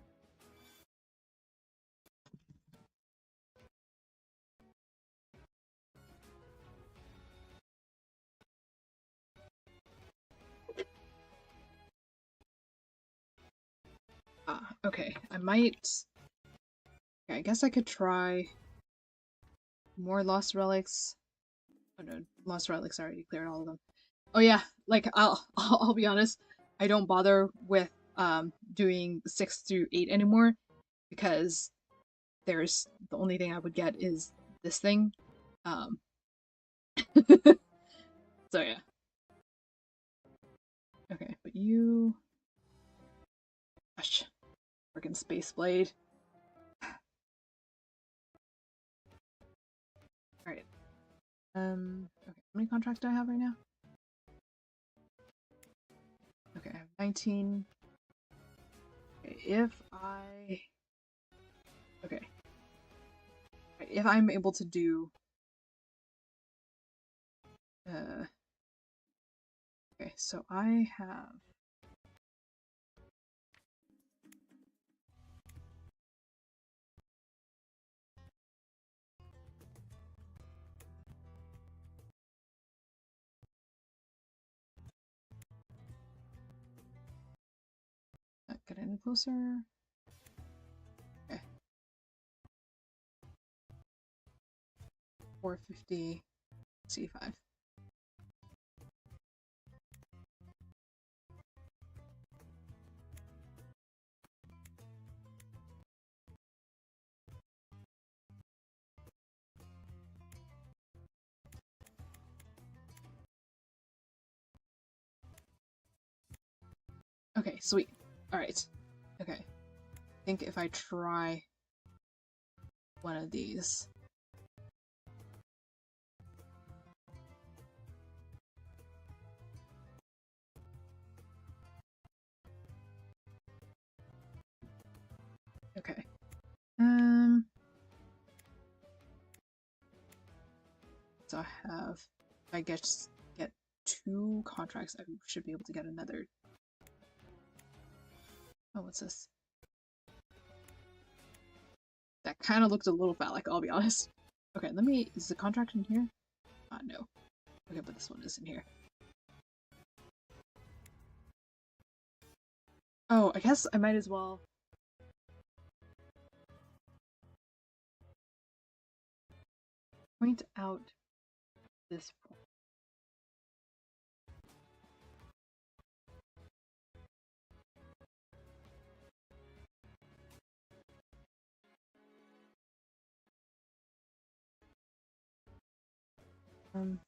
Ah, okay. I might. Okay, I guess I could try more Lost Relics. Oh no, Lost Relics already cleared all of them. Oh yeah, like I'll be honest, I don't bother with doing 6 through 8 anymore because there's the only thing I would get is this thing. Um so yeah. Okay, but you gosh, freaking Space Blade. Alright. Okay, how many contracts do I have right now? Okay, I have 19. Okay, okay. If I'm able to do okay, so I have not get any closer. Okay. 450 C5. Okay, sweet. Alright. Okay. I think if I try one of these. Okay. So I have if I get 2 contracts, I should be able to get another. Oh, what's this? That kind of looked a little phallic, I'll be honest. Okay, is the contract in here? No. Okay, but this one is in here. Oh, I guess I might as well. Point out this point. Um,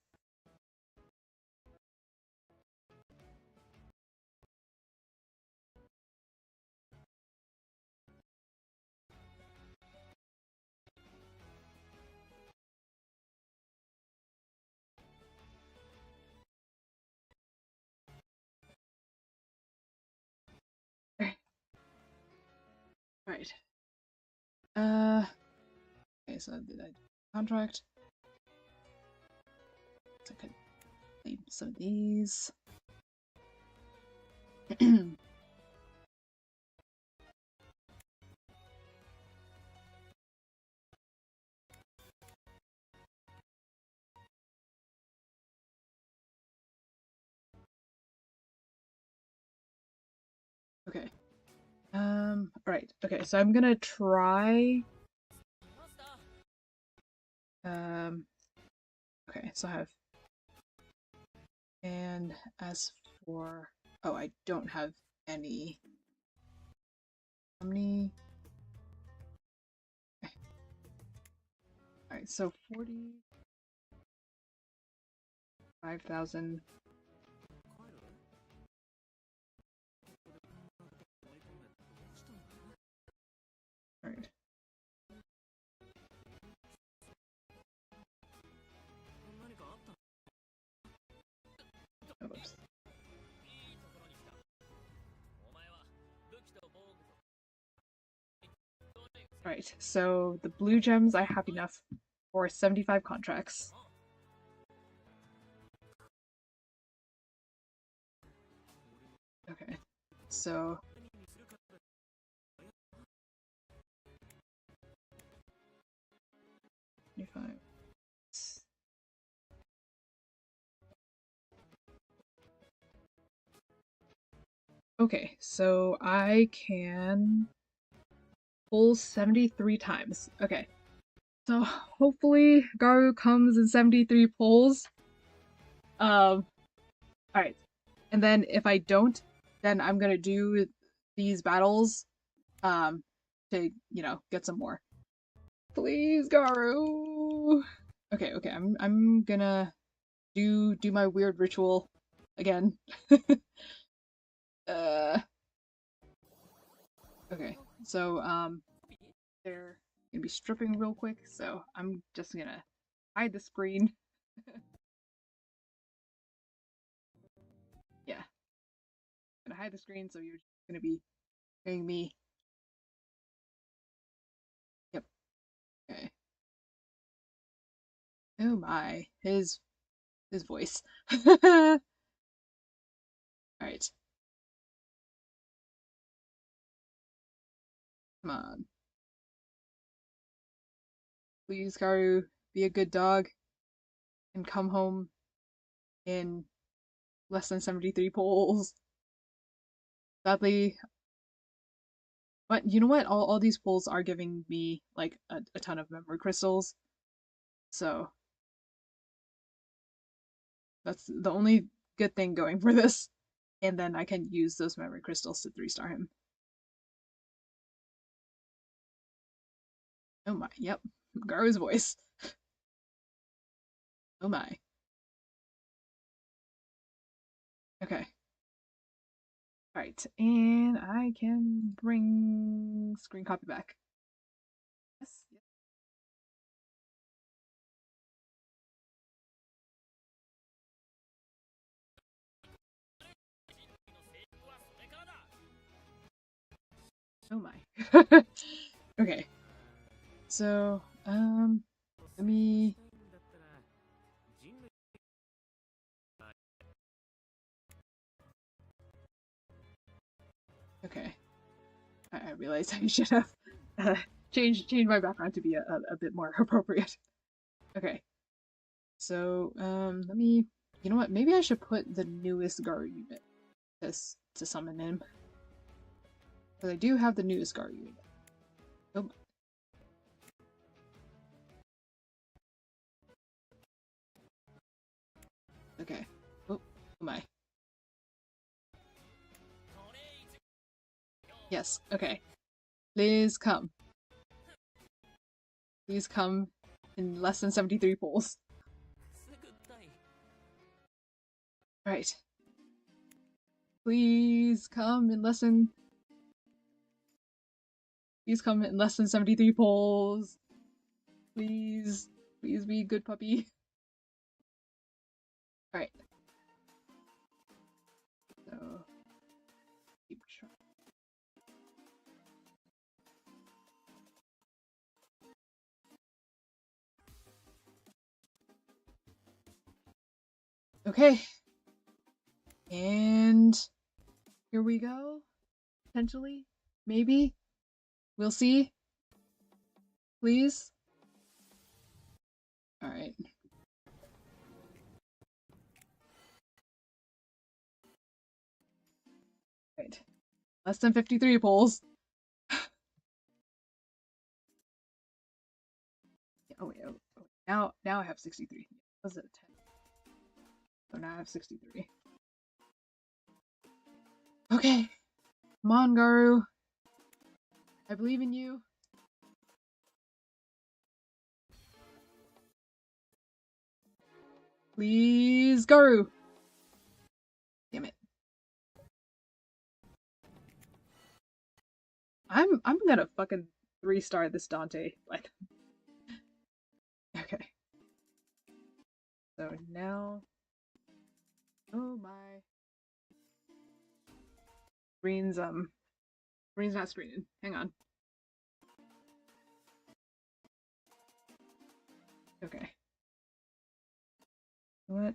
right. Okay, so did I contract? So I could leave some of these. Okay. Alright. Okay, so I'm gonna try. Okay, so I have. And as for. Oh, I don't have any. How many? Okay. Alright, so 40. 5,000. Alright. Oops. Right, so the blue gems I have enough for 75 contracts. Okay, so... Okay, so I can pull 73 times. Okay, so hopefully Garu comes in 73 pulls. Alright. And then if I don't, then I'm gonna do these battles, to, you know, get some more. Please, Garu! Okay, I'm gonna do my weird ritual again. Okay, so, they're gonna be stripping real quick, so I'm just gonna hide the screen. Yeah. I'm gonna hide the screen, so you're just gonna be hearing me. Yep. Okay. Oh my, his voice. Alright. Come on. Please, Garu, be a good dog and come home in less than 73 polls. Sadly, but you know what? All these polls are giving me like a ton of memory crystals. So that's the only good thing going for this. And then I can use those memory crystals to 3-star him. Oh my, yep. Garu's voice. Oh my. Okay. Alright, and I can bring screen copy back. Yes. Oh my. Okay. So, let me... Okay. I realized I should have changed my background to be a bit more appropriate. Okay. So, let me... You know what? Maybe I should put the newest Garu unit to summon him. Because I do have the newest Garu unit. Oh. Okay. Oh my. Yes, okay. Please come. Please come in less than 73 polls. Right. Please come in less than... Please come in less than 73 polls. Please. Please be a good puppy. Alright. So... Keep trying. Okay. And... Here we go. Potentially. Maybe. We'll see. Please. Alright. Right. Less than 53 polls. Oh wait, oh, now I have 63. Was it 10? So now I have 63. Okay. Come on, Garu. I believe in you. Please, Garu. Damn it. I'm gonna fucking 3-star this Dante. Like, okay. So now, oh my. Green's not screening. Hang on. Okay. What?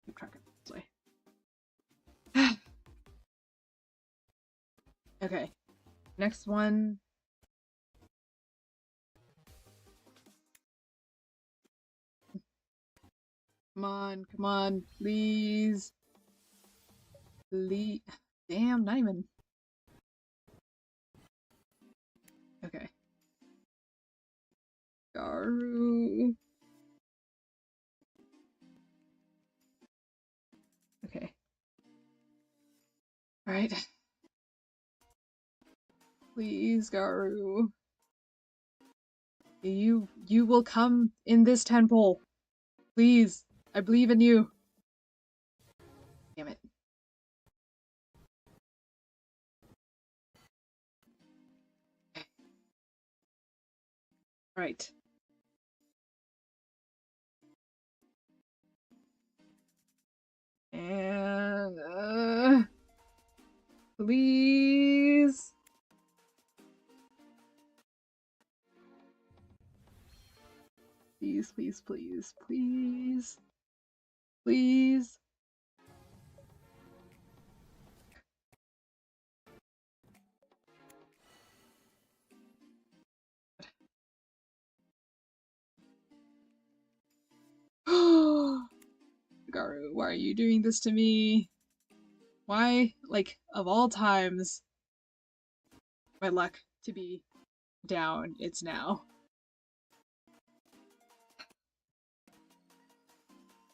Keep track of this way. Okay. Next one. Come on, please. Please. Damn, not even. Okay. Garu. Okay. Alright. Please, Garu. You will come in this temple. Please. I believe in you. Damn it. Right. And please. Please, please, please, please. Please. Garu, why are you doing this to me? Why, like, of all times, my luck to be down, it's now.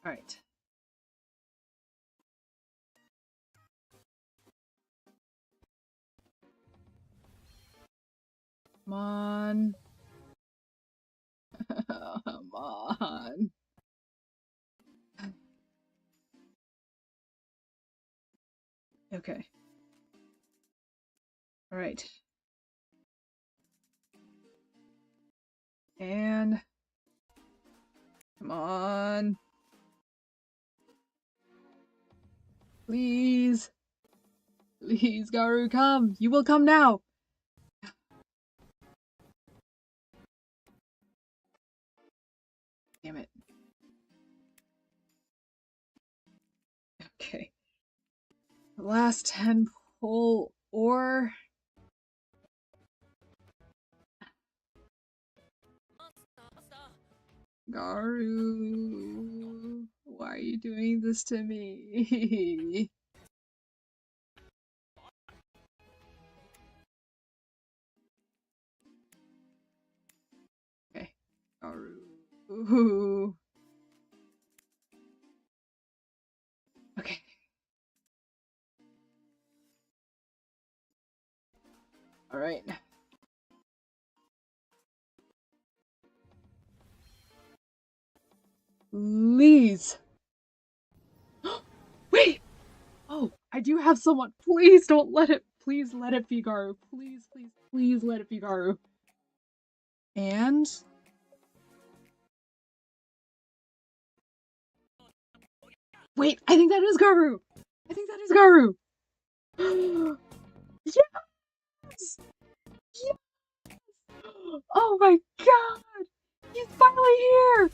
Alright. Come on. Come on. Okay. Alright. And come on. Please. Please, Garu, come. You will come now. Damn it. Okay. The last 10 pull or Garu, why are you doing this to me? Okay, Garu. Okay. All right. Please. Wait. Oh, I do have someone. Please don't let it. Please let it be Garu. Please, please, please let it be Garu. And wait, I think that is Garu. I think that is Garu. Yes! Yes! Oh my god! He's finally here!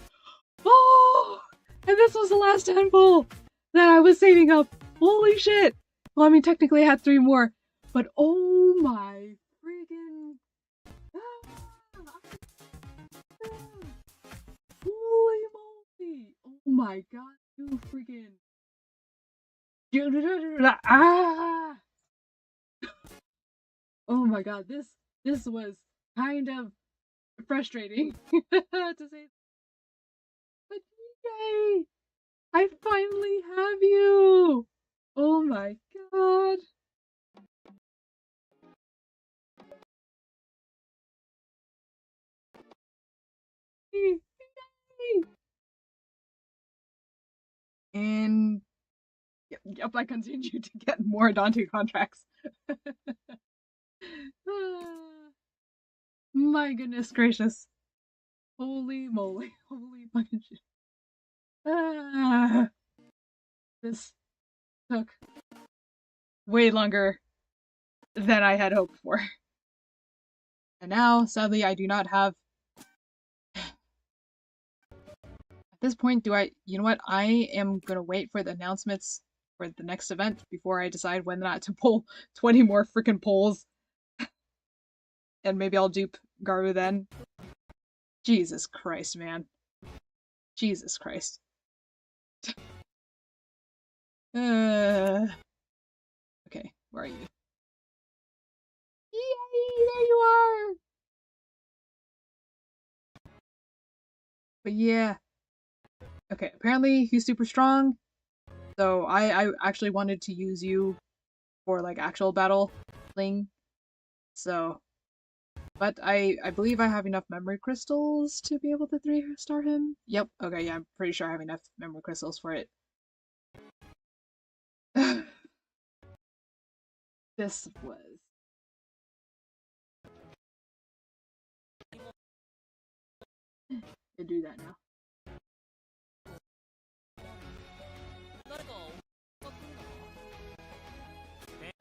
Oh! And this was the last temple that I was saving up. Holy shit! Well, I mean, technically I had 3 more, but oh my friggin'. Holy moly! Oh my god, you freaking. Ah! Oh my god, this was kind of frustrating to say. But yay! I finally have you! Oh my god. And yep, I continue to get more daunting contracts. My goodness gracious. Holy moly. Holy fucking shit. This took way longer than I had hoped for. And now, sadly, I do not have... At this point, you know what? I am gonna wait for the announcements for the next event before I decide whether or not to pull 20 more freaking polls. And maybe I'll dupe Garu then. Jesus Christ, man. Jesus Christ. Okay, where are you? Yay, there you are! But yeah. Okay, apparently he's super strong. So I actually wanted to use you for like actual battle thing. So, but I believe I have enough memory crystals to be able to 3-star him. Yep. Okay, yeah, I'm pretty sure I have enough memory crystals for it. This was... I do that now.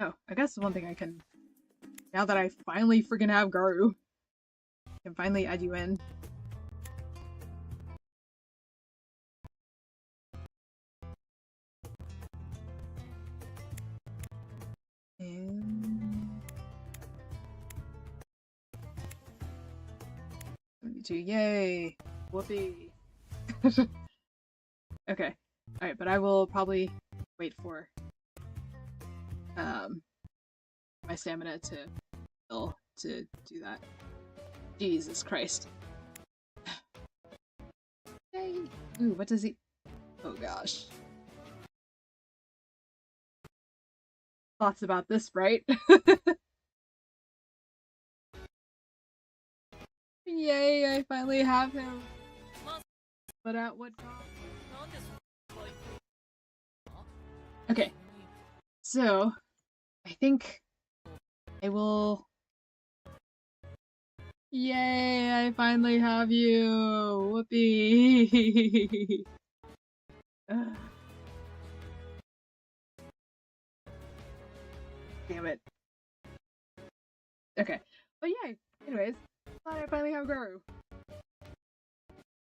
Oh, I guess one thing I can... Now that I finally freaking have Garu, I can finally add you in. And... 72, yay! Whoopee! Okay. Alright, but I will probably wait for my stamina to fill to do that. Jesus Christ. Yay! Ooh, what does he... Oh gosh. Thoughts about this, right? Yay, I finally have him. But at what cost? Okay. So, I think I will... Yay, I finally have you! Whoopee! Damn it. Okay. But yay! Anyways, I finally have Garu.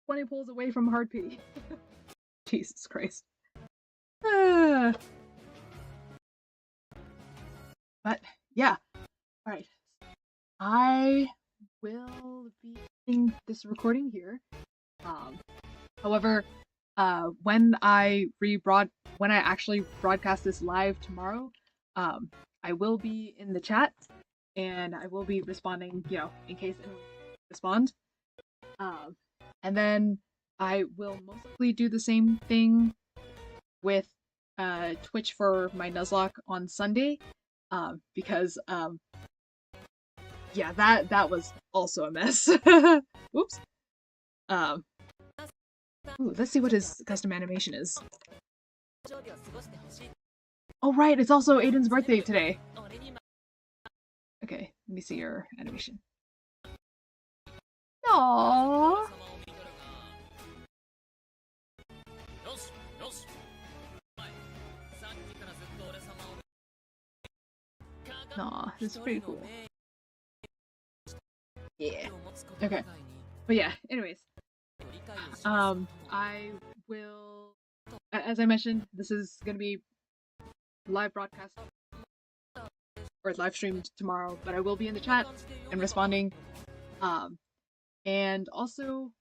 20 pulls away from hard P. Jesus Christ. But yeah. Alright. I will be ending this recording here. However, when I actually broadcast this live tomorrow, I will be in the chat and I will be responding, you know, in case anyone respond. And then I will mostly do the same thing with Twitch for my Nuzlocke on Sunday, because yeah, that was also a mess. Oops. Ooh, let's see what his custom animation is. Oh right, it's also Aiden's birthday today. Okay, let me see your animation. Aww. Aw, this is pretty cool. Yeah. Okay. But yeah, anyways. I will... As I mentioned, this is gonna be live broadcast or live streamed tomorrow, but I will be in the chat and responding. And also,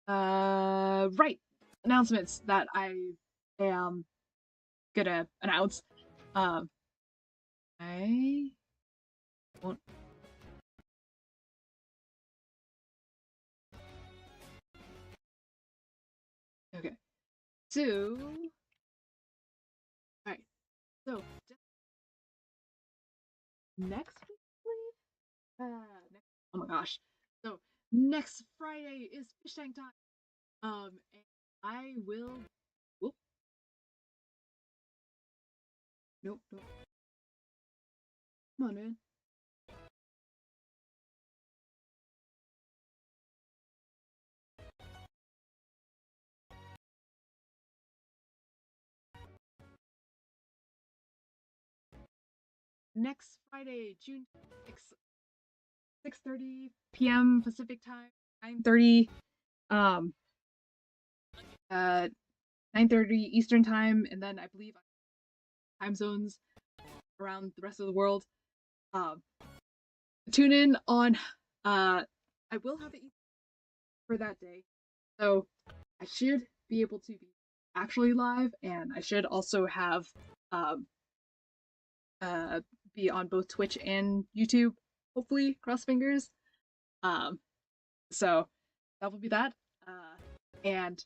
right, announcements that I am gonna announce. I won't... Okay. So, alright. So, next week, I believe? Oh my gosh. So, next Friday is fish tank time. And I will. Whoop. Nope. Nope. Come on, man. Next Friday, June 6th, 6:30 p.m. Pacific time, 9:30 um 9:30 Eastern time, and then I believe time zones around the rest of the world. Um, Tune in on. I will have it for that day, so I should be able to be actually live, and I should also have um uh be on both Twitch and YouTube. Hopefully, cross fingers. Um, so that will be that. And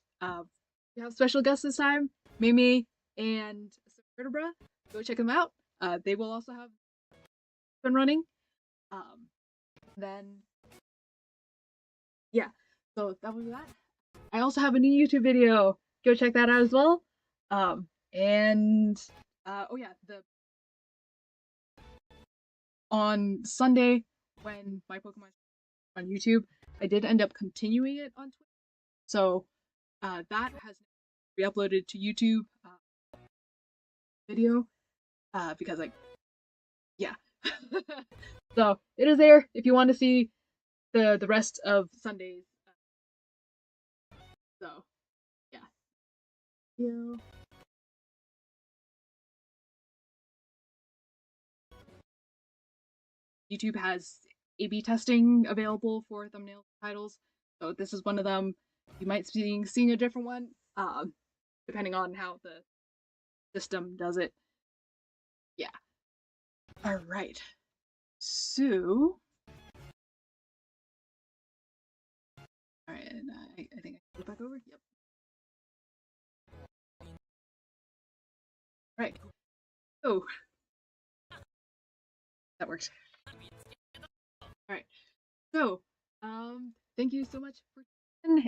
we have special guests this time, Mimi and Vertebra. Go check them out. They will also have been running. Um, then yeah, so that will be that. I also have a new YouTube video. Go check that out as well. And oh yeah, the on Sunday when my Pokemon on YouTube, I did end up continuing it on Twitch. So that has re-uploaded to YouTube video because like yeah. So it is there if you want to see the rest of Sundays. So yeah. Yeah. YouTube has A/B testing available for thumbnail titles, so this is one of them. You might be seeing a different one, depending on how the system does it. Yeah. All right. So, all right, and I think I can go back over. Yep. All right. So that works. All right. So, thank you so much for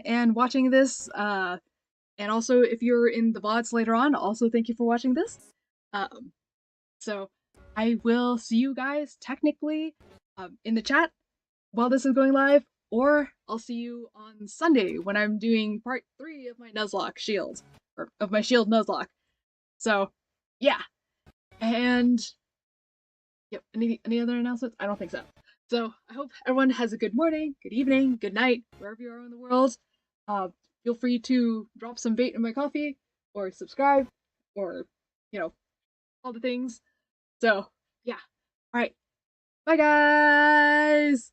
and watching this. And also, if you're in the VODs later on, also thank you for watching this. So I will see you guys technically in the chat while this is going live, or I'll see you on Sunday when I'm doing part 3 of my Nuzlocke shield, or of my shield Nuzlocke. So, yeah. And yep, any other announcements? I don't think so. So I hope everyone has a good morning, good evening, good night, wherever you are in the world. Feel free to drop some bait in my coffee, or subscribe, or all the things. So yeah. All right. Bye guys.